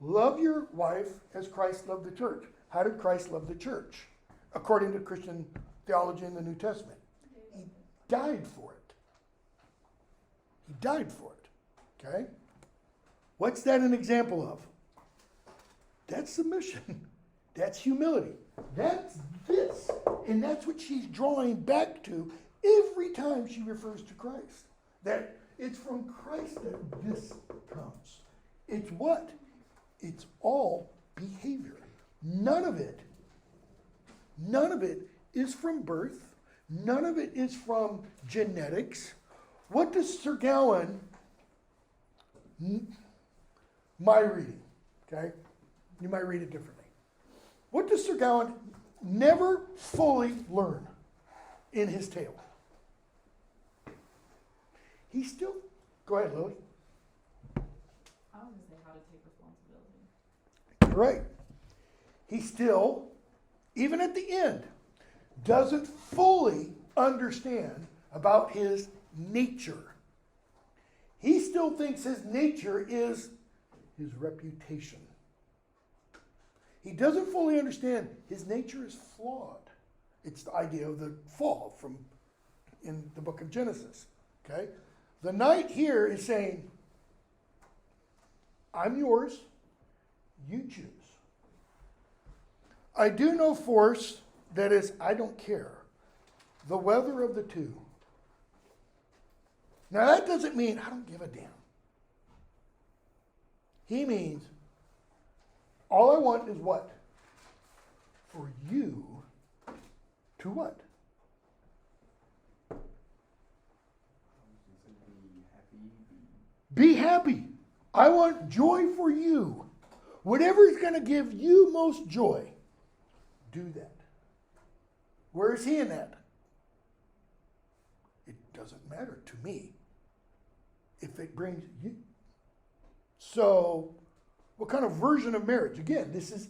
Speaker 1: Love your wife as Christ loved the church. How did Christ love the church? According to Christian theology in the New Testament. He died for it. He died for it. Okay? What's that an example of? That's submission. That's humility. That's this. And that's what she's drawing back to every time she refers to Christ. That it's from Christ that this comes. It's what? It's all behavior. None of it is from birth. None of it is from genetics. What does Sir Gawain, my reading, okay? You might read it differently. What does Sir Gawain never fully learn in his tale? He still, go ahead, Lily.
Speaker 2: I was going to say how to take responsibility.
Speaker 1: Right. He still, even at the end, doesn't fully understand about his nature. He still thinks his nature is his reputation. He doesn't fully understand his nature is flawed. It's the idea of the fall from in the book of Genesis. Okay? The knight here is saying, I'm yours, you choose. I do no force, that is, I don't care. The whether of the two. Now that doesn't mean I don't give a damn. He means, all I want is what? For you to what? Be happy. I want joy for you. Whatever is going to give you most joy, do that. Where is he in that? It doesn't matter to me if it brings you. So, what kind of version of marriage? Again, this is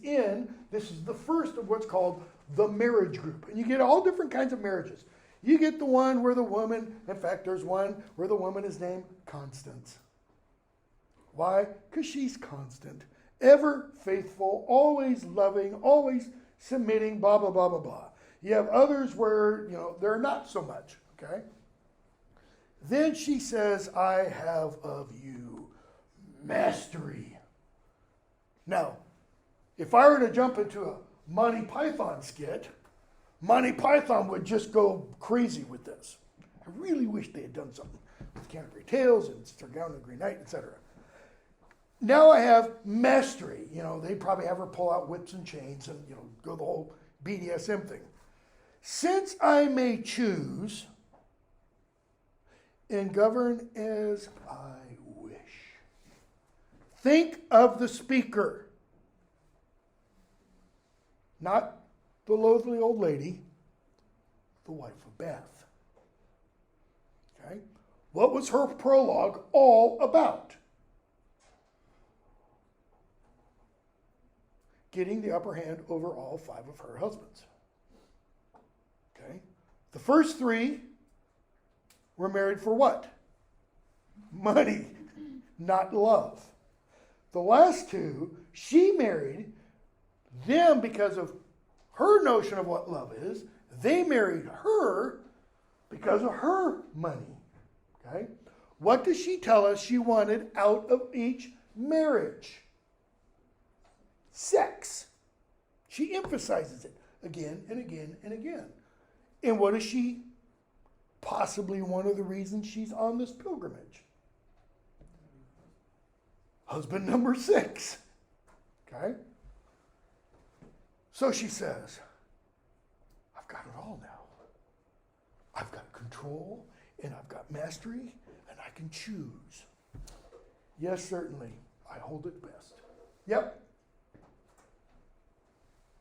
Speaker 1: the first of what's called the marriage group. And you get all different kinds of marriages. You get the one where the woman, in fact, there's one where the woman is named Constance. Why? Because she's constant, ever faithful, always loving, always submitting, blah, blah, blah, blah, blah. You have others where, they're not so much, okay? Then she says, I have of you mastery. Now, if I were to jump into a Monty Python skit, Monty Python would just go crazy with this. I really wish they had done something with Canterbury Tales and Sir Gawain the Green Knight, etc. Now I have mastery. They'd probably have her pull out whips and chains and, go the whole BDSM thing. Since I may choose and govern as I wish. Think of the speaker. Not the loathly old lady, the wife of Bath. Okay? What was her prologue all about? Getting the upper hand over all 5 of her husbands. Okay? The first 3 were married for what? Money, not love. The last 2, she married them because of her notion of what love is. They married her because of her money. Okay? What does she tell us she wanted out of each marriage? Sex. She emphasizes it again and again and again. And what is she? Possibly one of the reasons she's on this pilgrimage. Husband number 6. Okay? So she says, I've got it all now. I've got control, and I've got mastery, and I can choose. Yes, certainly. I hold it best. Yep.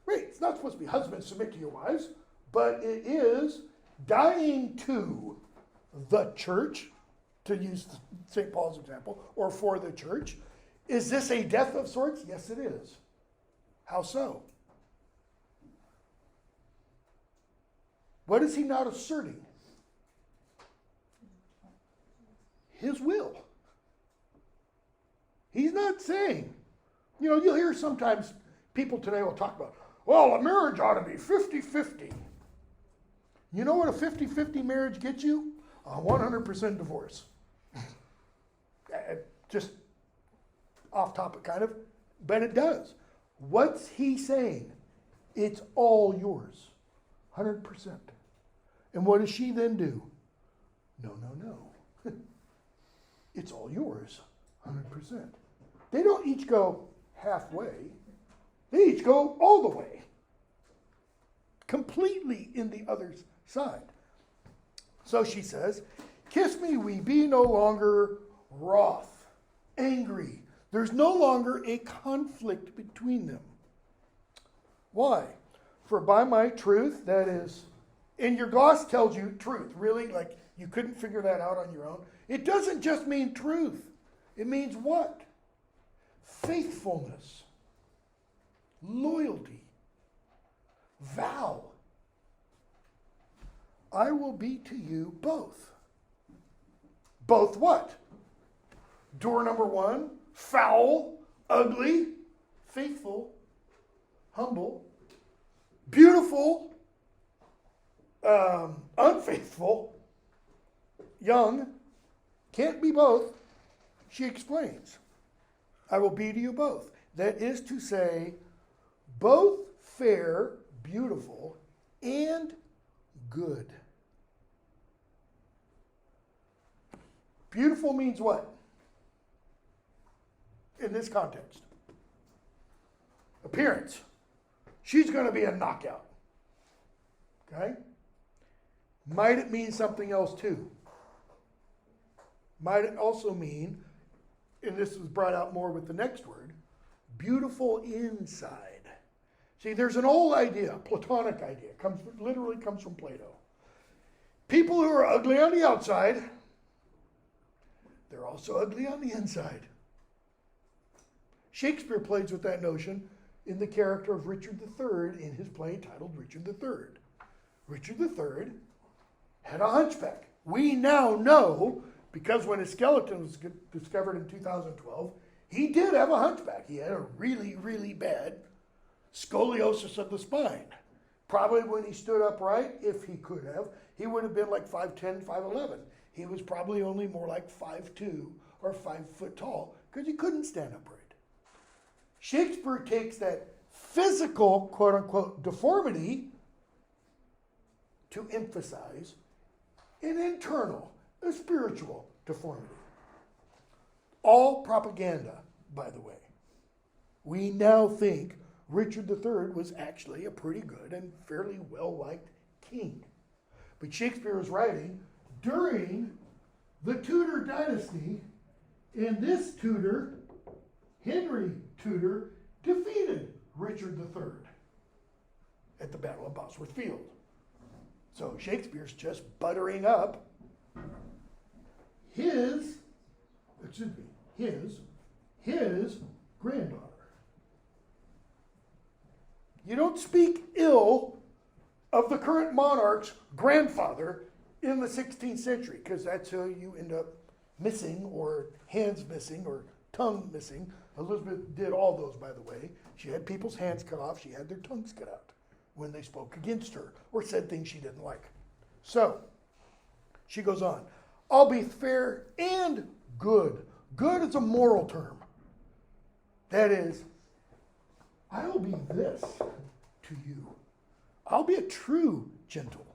Speaker 1: Right. It's not supposed to be husbands submit to your wives, but it is dying to the church, to use St. Paul's example, or for the church. Is this a death of sorts? Yes, it is. How so? What is he not asserting? His will. He's not saying, you'll hear sometimes people today will talk about, well, a marriage ought to be 50-50. You know what a 50-50 marriage gets you? A 100% divorce. Just off topic kind of, but it does. What's he saying? It's all yours. 100%. And what does she then do? No. It's all yours. 100%. They don't each go halfway. They each go all the way. Completely in the other's side. So she says, kiss me, we be no longer wroth, angry. There's no longer a conflict between them. Why? For by my truth, that is, and your gloss tells you truth, really, like you couldn't figure that out on your own. It doesn't just mean truth. It means what? Faithfulness, loyalty, vow. I will be to you both. Both what? Door number 1, foul, ugly, faithful, humble, beautiful, unfaithful, young, can't be both. She explains, I will be to you both. That is to say, both fair, beautiful, and good. Beautiful means what? In this context. Appearance. She's going to be a knockout. Okay? Might it mean something else too? Might it also mean, and this was brought out more with the next word, beautiful inside. See, there's an old idea, Platonic idea, literally comes from Plato. People who are ugly on the outside, they're also ugly on the inside. Shakespeare plays with that notion in the character of Richard III in his play titled Richard III. Richard III had a hunchback. We now know, because when his skeleton was discovered in 2012, he did have a hunchback. He had a really, really bad scoliosis of the spine. Probably when he stood upright, if he could have, he would have been like 5'10", 5'11". He was probably only more like 5'2" or 5 foot tall because he couldn't stand upright. Shakespeare takes that physical, quote unquote, deformity to emphasize an internal, a spiritual deformity. All propaganda, by the way. We now think Richard III was actually a pretty good and fairly well-liked king. But Shakespeare was writing during the Tudor dynasty, and this Tudor, Henry Tudor, defeated Richard III at the Battle of Bosworth Field. So Shakespeare's just buttering up his granddaughter. You don't speak ill of the current monarch's grandfather in the 16th century, because that's how you end up missing, or hands missing, or tongue missing. Elizabeth did all those, by the way. She had people's hands cut off. She had their tongues cut out when they spoke against her or said things she didn't like. So, she goes on. I'll be fair and good. Good is a moral term. That is, I'll be this to you. I'll be a true gentle.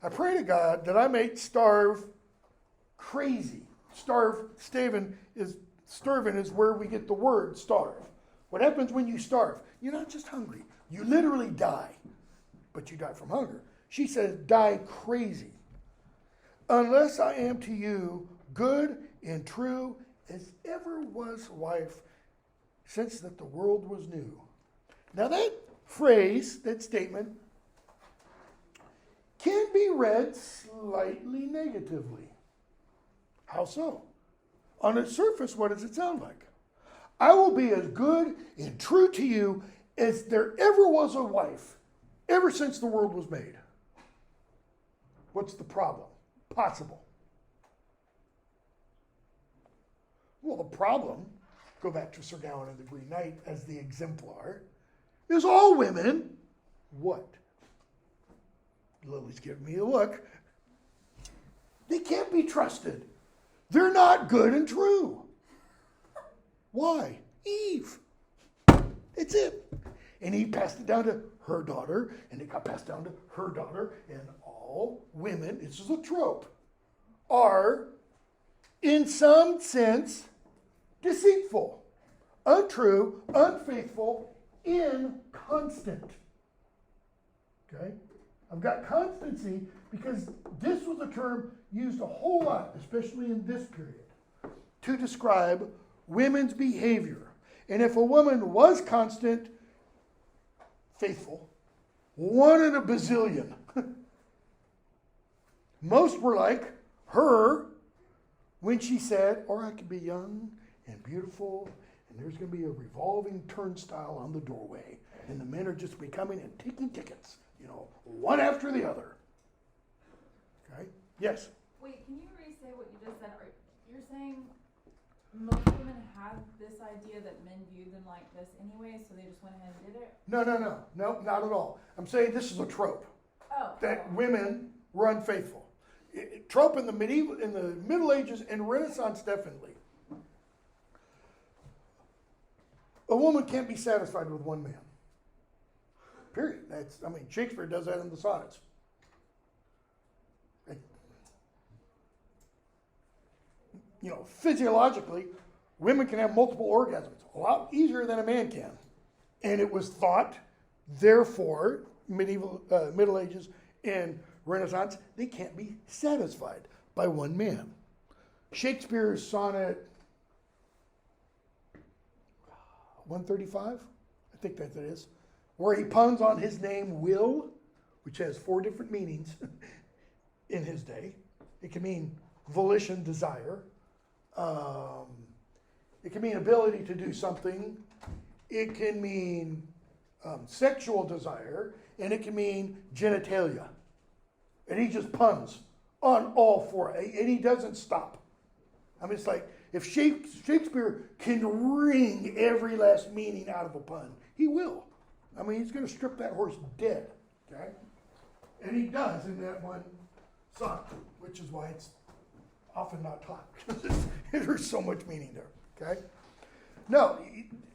Speaker 1: I pray to God that I may starve crazy. Starving is where we get the word starve. What happens when you starve? You're not just hungry. You literally die. But you die from hunger. She says, die crazy. Unless I am to you good and true as ever was wife since that the world was new. Now that phrase, that statement, can be read slightly negatively. How so? On its surface, what does it sound like? I will be as good and true to you as there ever was a wife, ever since the world was made. What's the problem? Possible. Well, the problem, go back to Sir Gawain and the Green Knight as the exemplar, is all women, what? Lily's giving me a look. They can't be trusted. They're not good and true. Why? Eve. It's it. And Eve passed it down to her daughter, and it got passed down to her daughter, and all women, this is a trope, are, in some sense, deceitful, untrue, unfaithful, inconstant. Okay? I've got constancy because this was a term used a whole lot, especially in this period, to describe women's behavior. And if a woman was constant, faithful, one in a bazillion. Most were like her when she said, or I could be young and beautiful, and there's going to be a revolving turnstile on the doorway, and the men are just becoming and taking tickets, one after the other. Okay? Yes?
Speaker 2: Wait, can you re-say what you just said? You're saying most women have this idea that men view them like this anyway, so they just went ahead and did it?
Speaker 1: No, not at all. I'm saying this is a trope. That women were unfaithful. Trope in the Middle Ages and Renaissance, definitely. A woman can't be satisfied with one man. Period. Shakespeare does that in the sonnets. Physiologically, women can have multiple orgasms a lot easier than a man can. And it was thought, therefore, Middle Ages and Renaissance, they can't be satisfied by one man. Shakespeare's sonnet 135, I think that it is, where he puns on his name Will, which has 4 different meanings in his day. It can mean volition, desire. It can mean ability to do something. It can mean sexual desire. And it can mean genitalia. And he just puns on all 4. And he doesn't stop. It's like if Shakespeare can wring every last meaning out of a pun, he will. He's going to strip that horse dead. Okay? And he does in that one sonnet, which is why it's often not taught. There's so much meaning there, okay? No,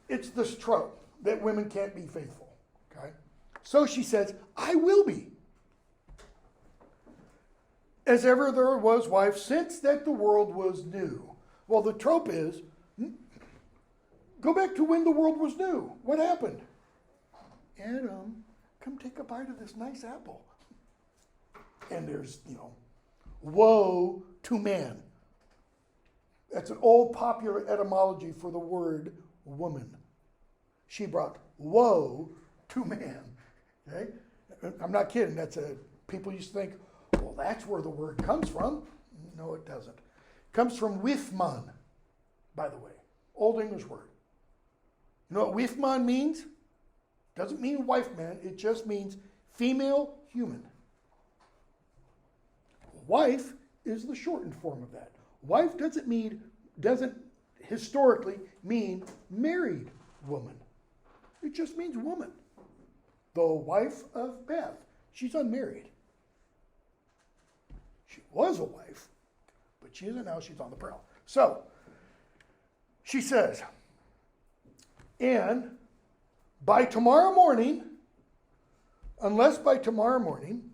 Speaker 1: it's this trope that women can't be faithful, okay? So she says, I will be. As ever there was wife, since that the world was new. Well, the trope is, go back to when the world was new. What happened? Adam, come take a bite of this nice apple. And there's, woe to man. That's an old popular etymology for the word woman. She brought woe to man. Okay? I'm not kidding. People used to think, well, that's where the word comes from. No, it doesn't. It comes from withman, by the way. Old English word. You know what withman means? Doesn't mean wife man. It just means female human. Wife is the shortened form of that. Wife doesn't historically mean married woman. It just means woman. The wife of Beth, she's unmarried. She was a wife, but she isn't now. She's on the prowl. So, she says, and by tomorrow morning, unless by tomorrow morning,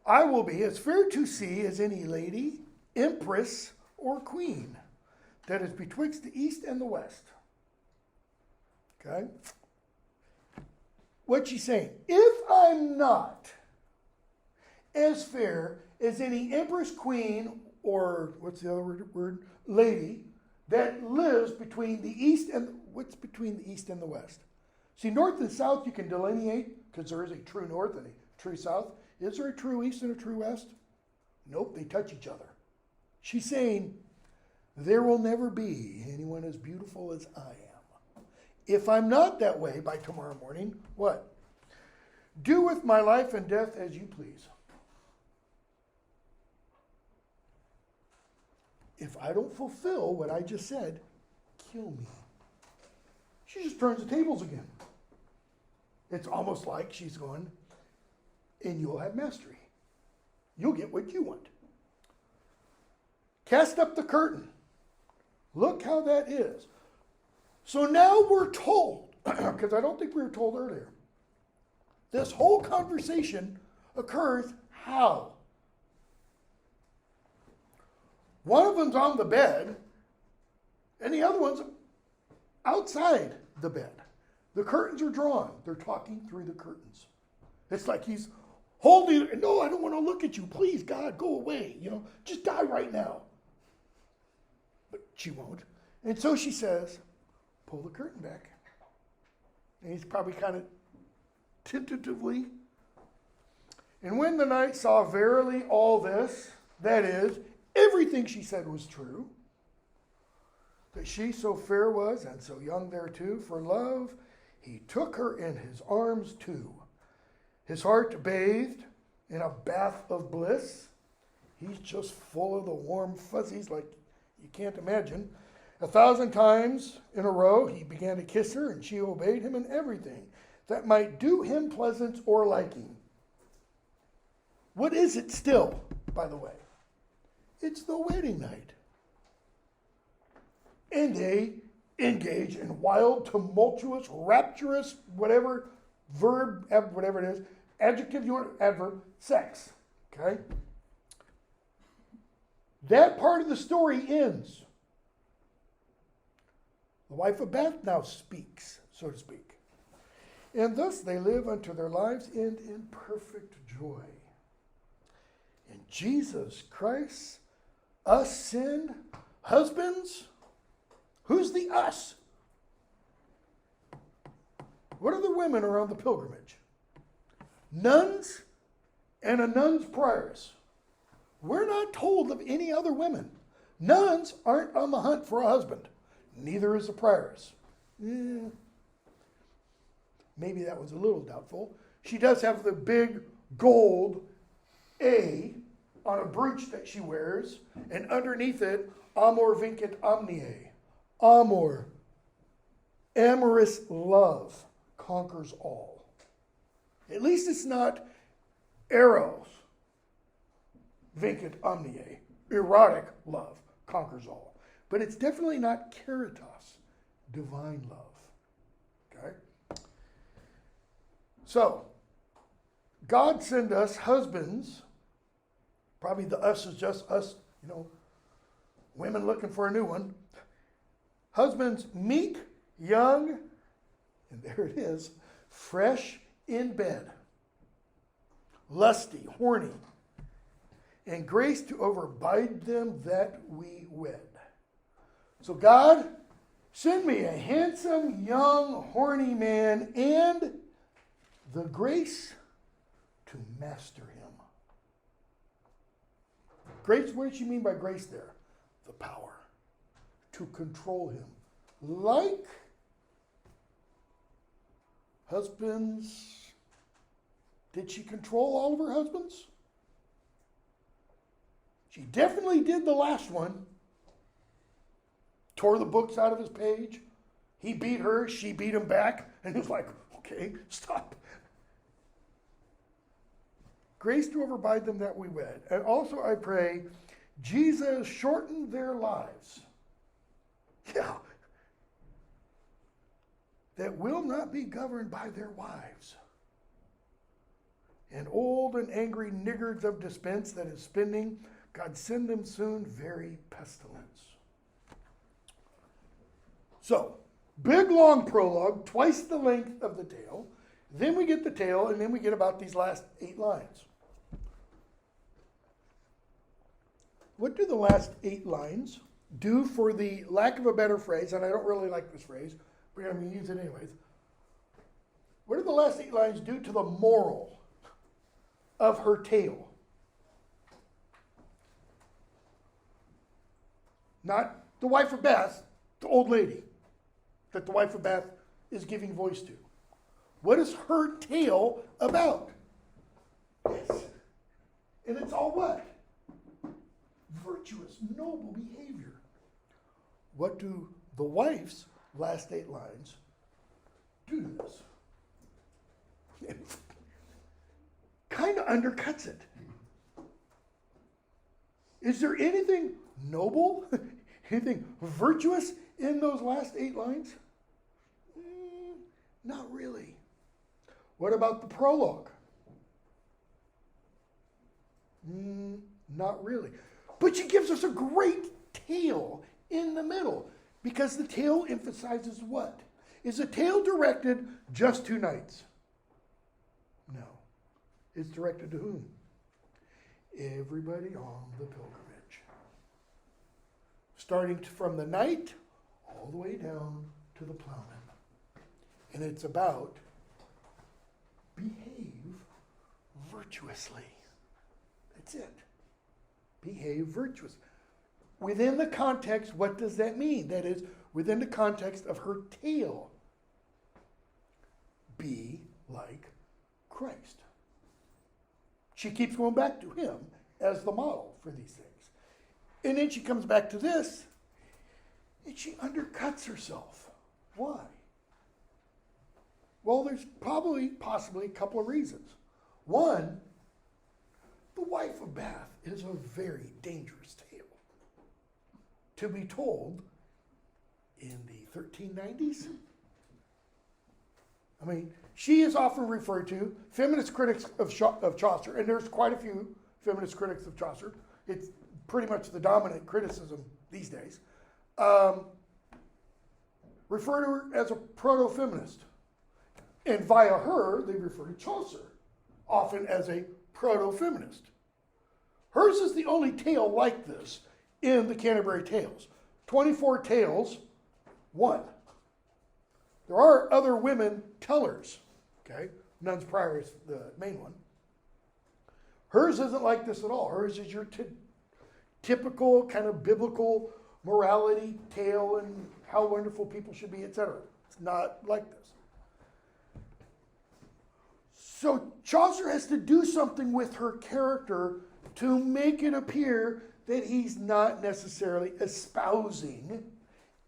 Speaker 1: I will be as fair to see as any lady, empress, or queen that is betwixt the east and the west. Okay? What's she saying? If I'm not as fair as any empress, queen, or what's the other word? Lady that lives between the east and, what's between the east and the west? See, north and south you can delineate because there is a true north and a true south. Is there a true east and a true west? Nope, they touch each other. She's saying, there will never be anyone as beautiful as I am. If I'm not that way by tomorrow morning, what? Do with my life and death as you please. If I don't fulfill what I just said, kill me. She just turns the tables again. It's almost like she's going, and you'll have mastery. You'll get what you want. Cast up the curtain. Look how that is. So now we're told, because I don't think we were told earlier, this whole conversation occurs how? One of them's on the bed, and the other one's outside the bed. The curtains are drawn. They're talking through the curtains. It's like he's holding, no, I don't want to look at you. Please, God, go away. Just die right now. But she won't. And so she says, pull the curtain back. And he's probably kind of tentatively. And when the knight saw verily all this, that is, everything she said was true, that she so fair was and so young thereto, for love, he took her in his arms too. His heart bathed in a bath of bliss. He's just full of the warm fuzzies like you can't imagine. 1,000 times in a row, he began to kiss her, and she obeyed him in everything that might do him pleasance or liking. What is it still, by the way? It's the wedding night. And they engage in wild, tumultuous, rapturous, whatever verb, whatever it is, adjective you want, adverb, sex. Okay? That part of the story ends. The wife of Beth now speaks, so to speak. And thus they live unto their lives' end in perfect joy. And Jesus Christ, us sinned husbands, who's the us? What are the women are on the pilgrimage? Nuns and a nun's prioress. We're not told of any other women. Nuns aren't on the hunt for a husband. Neither is the prioress. Maybe that was a little doubtful. She does have the big gold A on a brooch that she wears, and underneath it, amor vincit omnia. Amor, amorous love, conquers all. At least it's not eros vincit omnia. erotic love conquers all. But it's definitely not caritas, divine love. Okay? So, God sent us husbands, probably the us is just us, women looking for a new one. Husbands meek, young, and there it is, fresh in bed, lusty, horny, and grace to overbide them that we wed. So God, send me a handsome, young, horny man and the grace to master him. Grace, what does she mean by grace there? The power to control him. Like husbands, did she control all of her husbands? She definitely did the last one. Tore the books out of his page. He beat her, she beat him back, and he was like, okay, stop. Grace to overbide them that we wed. And also I pray, Jesus shortened their lives. Yeah. That will not be governed by their wives. And old and angry niggards of dispense that is spending, God send them soon very pestilence. So, big long prologue, twice the length of the tale. Then we get the tale, and then we get about these last 8 lines. What do the last 8 lines do, for the lack of a better phrase, and I don't really like this phrase, but I'm going to use it anyways. What do the last 8 lines do to the moral of her tale? Not the wife of Bath, the old lady that the wife of Bath is giving voice to. What is her tale about? Yes. And it's all what? Virtuous, noble behavior. What do the wife's last 8 lines do to this? It kind of undercuts it. Is there anything noble, anything virtuous in those last 8 lines? Not really. What about the prologue? Not really. But she gives us a great tale in the middle, because the tale emphasizes what? Is a tale directed just to knights? No. It's directed to whom? Everybody on the pilgrimage. Starting from the knight all the way down to the plowman. And it's about behave virtuously. That's it. Behave virtuously. Within the context, what does that mean? That is, within the context of her tale. Be like Christ. She keeps going back to him as the model for these things. And then she comes back to this, and she undercuts herself. Why? Well, there's possibly a couple of reasons. One, the wife of Bath is a very dangerous tale to be told in the 1390s. I mean, she is often referred to, feminist critics of Chaucer, and there's quite a few feminist critics of Chaucer. It's pretty much the dominant criticism these days. Refer to her as a proto-feminist. And via her, they refer to Chaucer, often as a proto-feminist. Hers is the only tale like this in the Canterbury Tales. 24 tales, 1. There are other women tellers, okay? Nuns Prior is the main one. Hers isn't like this at all. Hers is your typical kind of biblical morality tale and how wonderful people should be, etc. It's not like this. So Chaucer has to do something with her character to make it appear that he's not necessarily espousing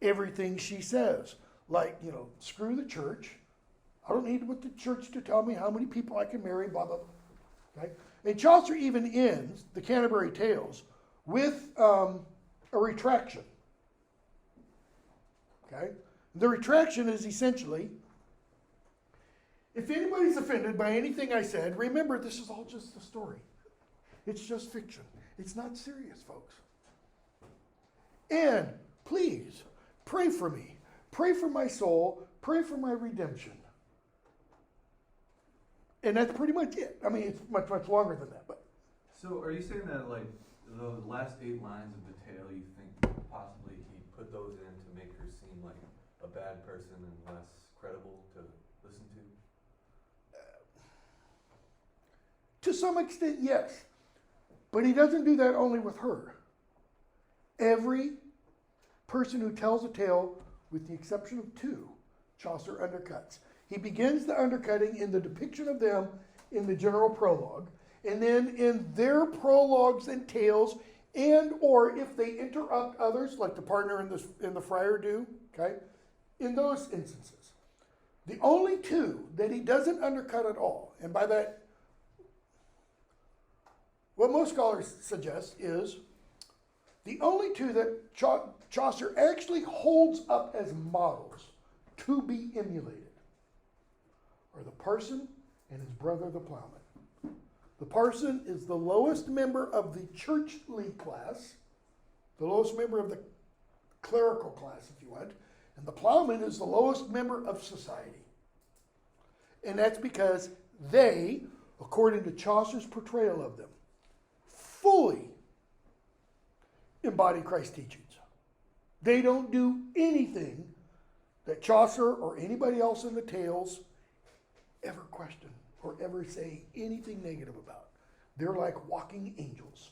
Speaker 1: everything she says. Like, screw the church. I don't need the church to tell me how many people I can marry, blah, blah, blah. Okay? And Chaucer even ends the Canterbury Tales with a retraction. Okay? The retraction is essentially, if anybody's offended by anything I said, remember this is all just a story. It's just fiction. It's not serious, folks. And please, pray for me. Pray for my soul. Pray for my redemption. And that's pretty much it. I mean, it's much, much longer than that. But
Speaker 3: So are you saying that, like, the last 8 lines of the tale, you think possibly he put those in to make her seem like a bad person and less credible to listen to?
Speaker 1: to some extent, yes. But he doesn't do that only with her. Every person who tells a tale, with the exception of 2, Chaucer undercuts. He begins the undercutting in the depiction of them in the general prologue, and then in their prologues and tales, and or if they interrupt others, like the partner and the friar do, okay, in those instances. The only 2 that he doesn't undercut at all, and by that, what most scholars suggest is the only 2 that Chaucer actually holds up as models to be emulated are the parson and his brother the plowman. The parson is the lowest member of the churchly class, the lowest member of the clerical class, if you want, and the plowman is the lowest member of society. And that's because they, according to Chaucer's portrayal of them, fully embody Christ's teachings. They don't do anything that Chaucer or anybody else in the tales ever question or ever say anything negative about. They're like walking angels.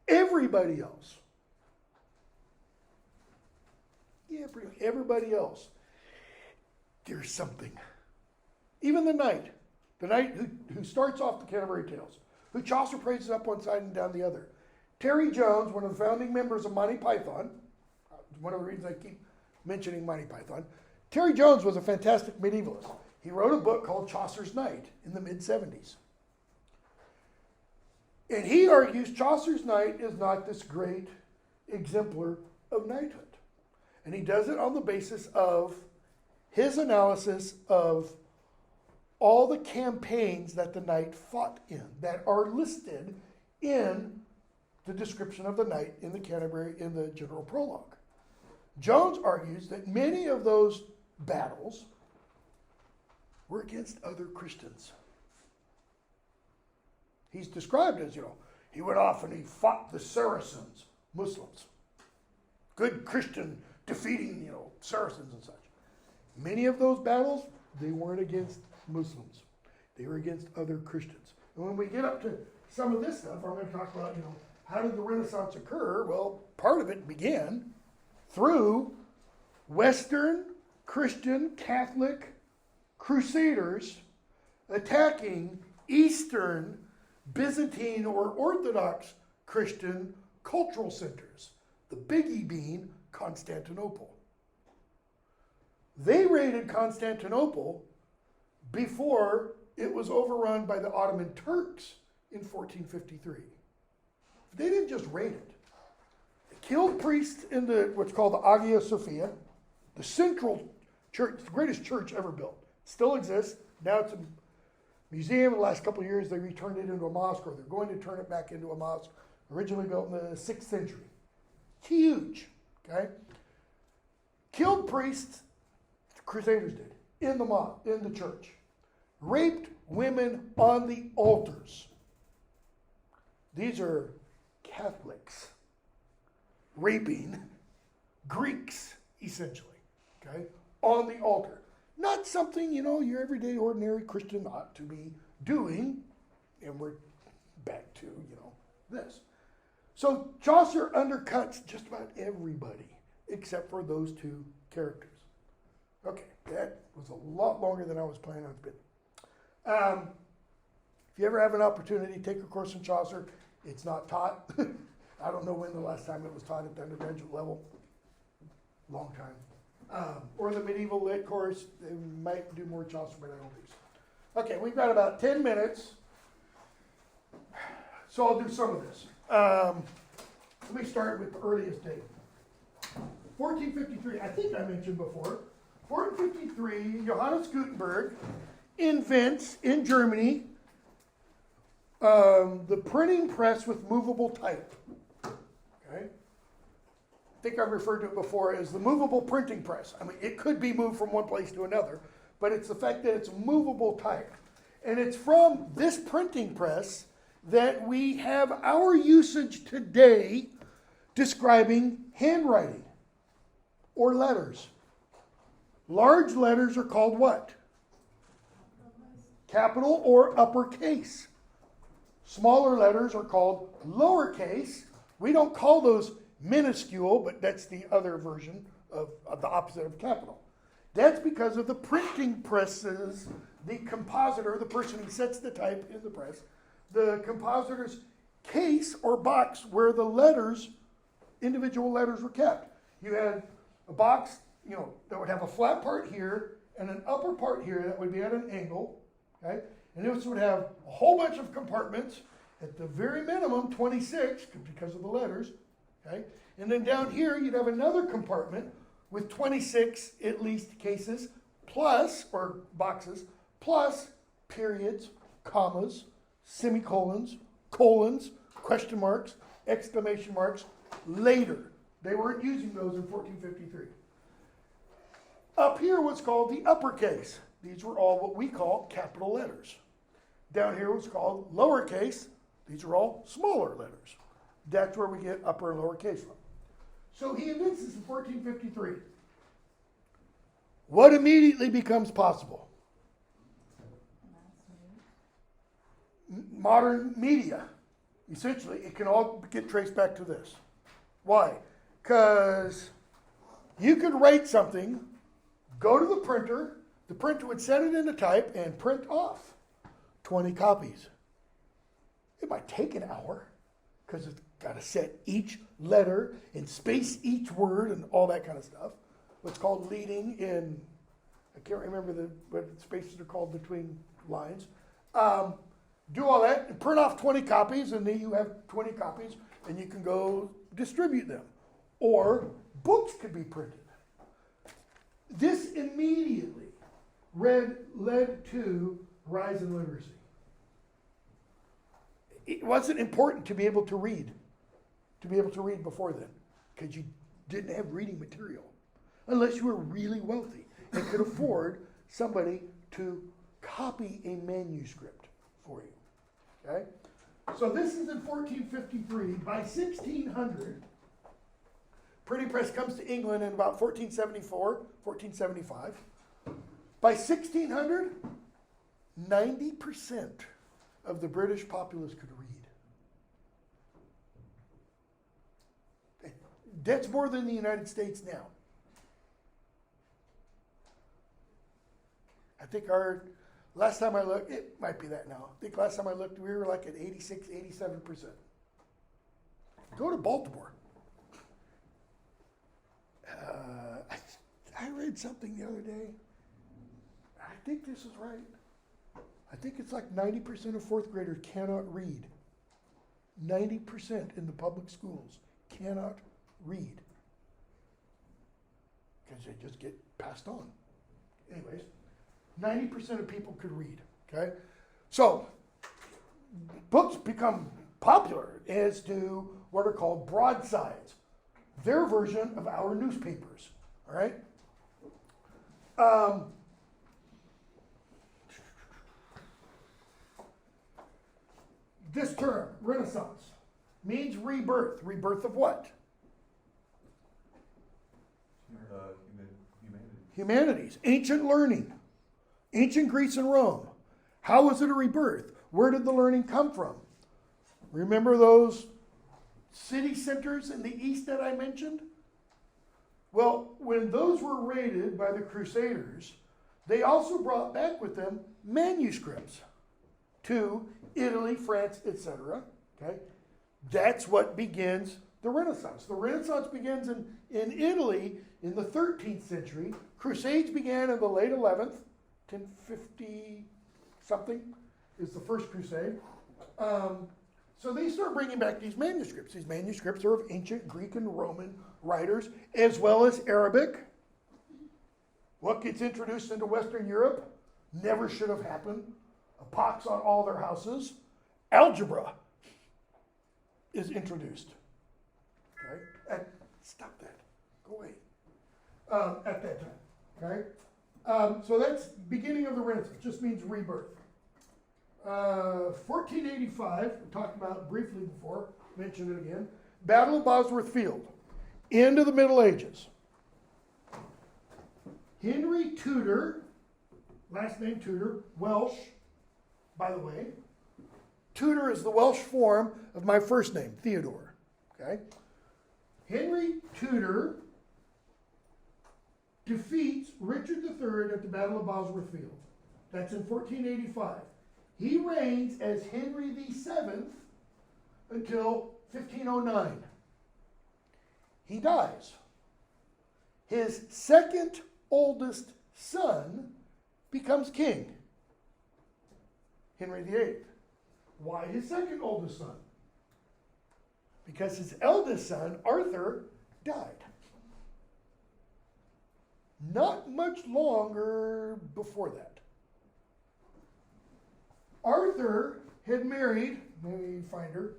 Speaker 1: Everybody else, pretty much everybody else, there's something. Even the knight who starts off the Canterbury Tales, who Chaucer praises up one side and down the other. Terry Jones, one of the founding members of Monty Python, one of the reasons I keep mentioning Monty Python, Terry Jones was a fantastic medievalist. He wrote a book called Chaucer's Knight in the mid-70s. And he argues Chaucer's Knight is not this great exemplar of knighthood. And he does it on the basis of his analysis of all the campaigns that the knight fought in, that are listed in the description of the knight in the Canterbury, in the general prologue. Jones argues that many of those battles were against other Christians. He's described as, he went off and he fought the Saracens, Muslims. Good Christian defeating, Saracens and such. Many of those battles, they weren't against Muslims. They were against other Christians. And when we get up to some of this stuff, I'm going to talk about, how did the Renaissance occur? Well, part of it began through Western Christian Catholic crusaders attacking Eastern Byzantine or Orthodox Christian cultural centers, the biggie being Constantinople. They raided Constantinople before it was overrun by the Ottoman Turks in 1453. They didn't just raid it. They killed priests in what's called the Hagia Sophia, the central church, the greatest church ever built. Still exists. Now it's a museum. In the last couple of years, they returned it into a mosque, or they're going to turn it back into a mosque. Originally built in the 6th century. Huge. Okay? Killed priests, the Crusaders did, in the church. Raped women on the altars. These are Catholics raping Greeks, essentially, okay, on the altar. Not something, your everyday ordinary Christian ought to be doing, and we're back to, this. So Chaucer undercuts just about everybody except for those 2 characters. Okay, that was a lot longer than I was planning on spending. If you ever have an opportunity, take a course in Chaucer. It's not taught. I don't know when the last time it was taught at the undergraduate level. Long time. Or the medieval lit course. They might do more Chaucer, but I don't think so. Okay, we've got about 10 minutes. So I'll do some of this. Let me start with the earliest date. 1453, I think I mentioned before. 1453, Johannes Gutenberg invents in Germany the printing press with movable type. Okay? I think I've referred to it before as the movable printing press. I mean, it could be moved from one place to another, but it's the fact that it's movable type. And it's from this printing press that we have our usage today describing handwriting or letters. Large letters are called what? Capital or uppercase. Smaller letters are called lowercase. We don't call those minuscule, but that's the other version of the opposite of capital. That's because of the printing presses, the compositor, the person who sets the type in the press, the compositor's case or box where the letters, individual letters were kept. You had a box, that would have a flat part here and an upper part here that would be at an angle, okay? And this would have a whole bunch of compartments, at the very minimum 26, because of the letters, okay? And then down here you'd have another compartment with 26 at least cases, plus, or boxes, plus periods, commas, semicolons, colons, question marks, exclamation marks, later. They weren't using those in 1453. Up here was called the uppercase. These were all what we call capital letters. Down here was called lowercase. These are all smaller letters. That's where we get upper and lowercase from. So he invents this in 1453. What immediately becomes possible? Modern media. Essentially, it can all get traced back to this. Why? Because you could write something, go to the printer would set it into type and print off 20 copies. It might take an hour because it's got to set each letter and space each word and all that kind of stuff. What's called leading in, I can't remember what spaces are called between lines. Do all that and print off 20 copies, and then you have 20 copies and you can go distribute them. Or books could be printed. This immediately led to rise in literacy. It wasn't important to be able to read before then, because you didn't have reading material, unless you were really wealthy and could afford somebody to copy a manuscript for you. Okay? So this is in 1453. By 1600, printing press comes to England in about 1474, 1475. By 1600, 90% of the British populace could read. That's more than the United States now. I think last time I looked, it might be that now. I think last time I looked, we were like at 86, 87%. Go to Baltimore. I read something the other day. I think this is right. I think it's like 90% of fourth graders cannot read. 90% in the public schools cannot read. Because they just get passed on. Anyways, 90% of people could read. Okay? So, books become popular as do what are called broadsides. Their version of our newspapers. All right? This term, Renaissance, means rebirth. Rebirth of what? Humanities. Ancient learning. Ancient Greece and Rome. How was it a rebirth? Where did the learning come from? Remember those city centers in the east that I mentioned? Well, when those were raided by the Crusaders, they also brought back with them manuscripts to Italy, France, etc. Okay? That's what begins the Renaissance. The Renaissance begins in Italy in the 13th century. Crusades began in the late 11th, 1050 something is the first crusade. So they start bringing back these manuscripts. These manuscripts are of ancient Greek and Roman writers, as well as Arabic. What gets introduced into Western Europe? Never should have happened. A pox on all their houses. Algebra is introduced. Okay? Stop that. Go away. At that time. Okay? So that's beginning of the Renaissance. Just means rebirth. 1485, we talked about briefly before, mentioned it again. Battle of Bosworth Field. End of the Middle Ages. Henry Tudor, last name Tudor, Welsh, by the way. Tudor is the Welsh form of my first name, Theodore. Okay? Henry Tudor defeats Richard III at the Battle of Bosworth Field. That's in 1485. He reigns as Henry VII until 1509. He dies. His second oldest son becomes king, Henry VIII. Why his second oldest son? Because his eldest son, Arthur, died. Not much longer before that. Arthur had married, let me find her,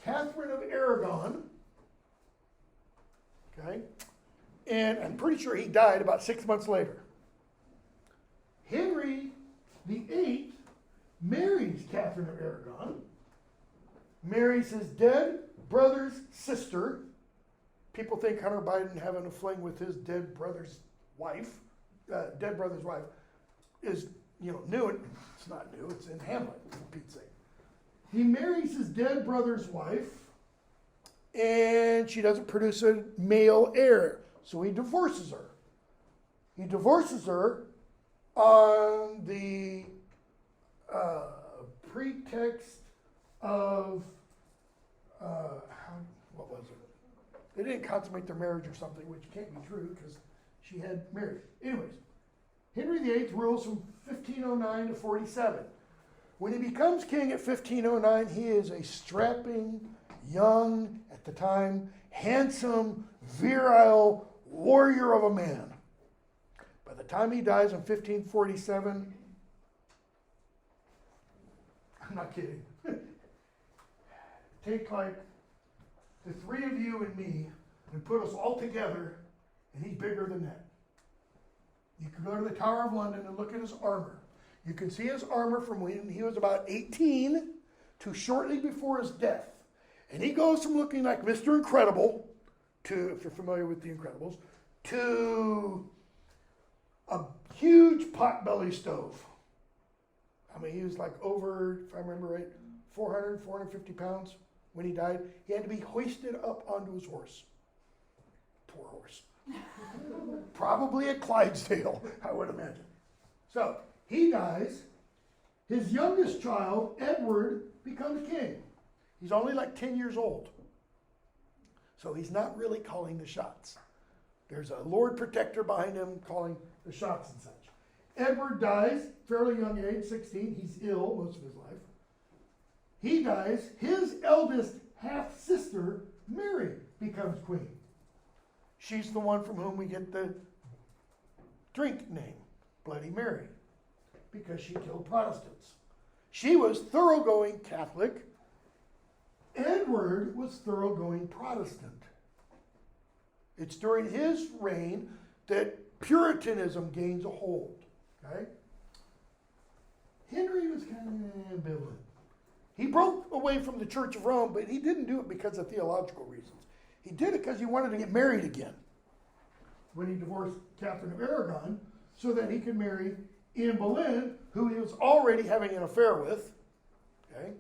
Speaker 1: Catherine of Aragon. Okay? And I'm pretty sure he died about 6 months later. Henry VIII marries Catherine of Aragon, marries his dead brother's sister. People think Hunter Biden having a fling with his dead brother's wife is, new. It's not new. It's in Hamlet, for Pete's sake. He marries his dead brother's wife, and she doesn't produce a male heir, so he divorces her. He divorces her on the pretext of, what was it? They didn't consummate their marriage or something, which can't be true because she had married. Anyways, Henry VIII rules from 1509 to 47. When he becomes king at 1509, he is a strapping, young, at the time, handsome, virile warrior of a man. By the time he dies in 1547, I'm not kidding. Take like the three of you and me and put us all together, and he's bigger than that. You can go to the Tower of London and look at his armor. You can see his armor from when he was about 18 to shortly before his death. And he goes from looking like Mr. Incredible to, if you're familiar with the Incredibles, to a huge potbelly stove. I mean, he was like over, if I remember right, 450 pounds when he died. He had to be hoisted up onto his horse. Poor horse. Probably a Clydesdale, I would imagine. So, he dies. His youngest child, Edward, becomes king. He's only like 10 years old. So he's not really calling the shots. There's a Lord Protector behind him calling the shots and such. Edward dies, fairly young age, 16. He's ill most of his life. He dies. His eldest half-sister, Mary, becomes queen. She's the one from whom we get the drink name, Bloody Mary, because she killed Protestants. She was thoroughgoing Catholic. Edward was thoroughgoing Protestant. It's during his reign that Puritanism gains a hold. Okay? Henry was kind of ambivalent. He broke away from the Church of Rome, but he didn't do it because of theological reasons. He did it because he wanted to get married again when he divorced Catherine of Aragon so that he could marry Anne Boleyn, who he was already having an affair with. Okay?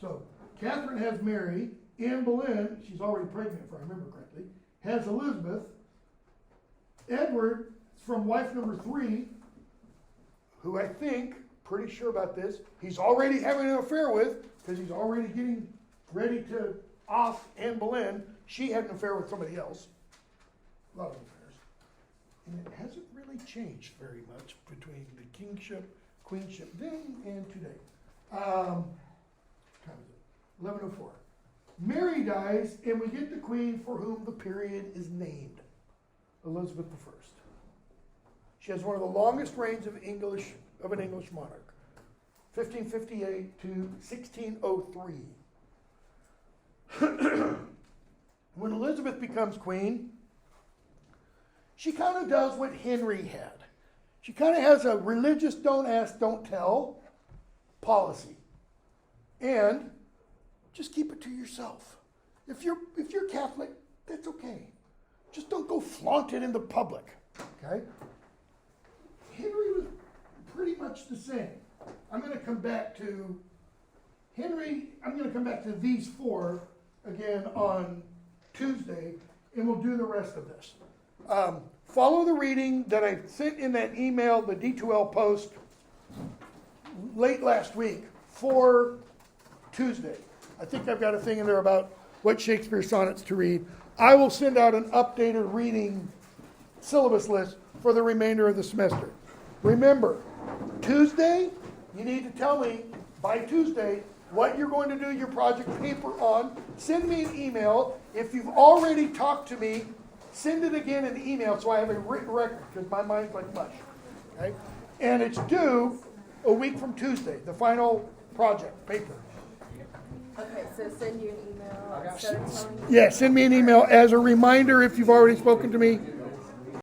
Speaker 1: So, Catherine has Mary. Anne Boleyn, she's already pregnant, if I remember correctly, has Elizabeth. Edward, from wife number 3, who I think, pretty sure about this, he's already having an affair with, because he's already getting ready to off Anne Boleyn. She had an affair with somebody else. A lot of affairs. And it hasn't really changed very much between the kingship, queenship then and today. Time is it? 1104. Mary dies, and we get the queen for whom the period is named, Elizabeth I. She has one of the longest reigns of an English monarch, 1558 to 1603. When Elizabeth becomes queen, she kind of does what Henry had. She kind of has a religious don't ask, don't tell policy. And just keep it to yourself. If you're Catholic, that's okay. Just don't go flaunt it in the public. Okay? Henry was pretty much the same. I'm going to come back to these four again on Tuesday, and we'll do the rest of this. Follow the reading that I sent in that email, the D2L post, late last week for Tuesday. I think I've got a thing in there about what Shakespeare sonnets to read. I will send out an updated reading syllabus list for the remainder of the semester. Remember, Tuesday, you need to tell me by Tuesday what you're going to do your project paper on. Send me an email. If you've already talked to me, send it again in email so I have a written record, because my mind's like mush. Okay? And it's due a week from Tuesday, the final project paper.
Speaker 4: Okay, so send you an email instead of telling you.
Speaker 1: Yeah, send me an email as a reminder if you've already spoken to me.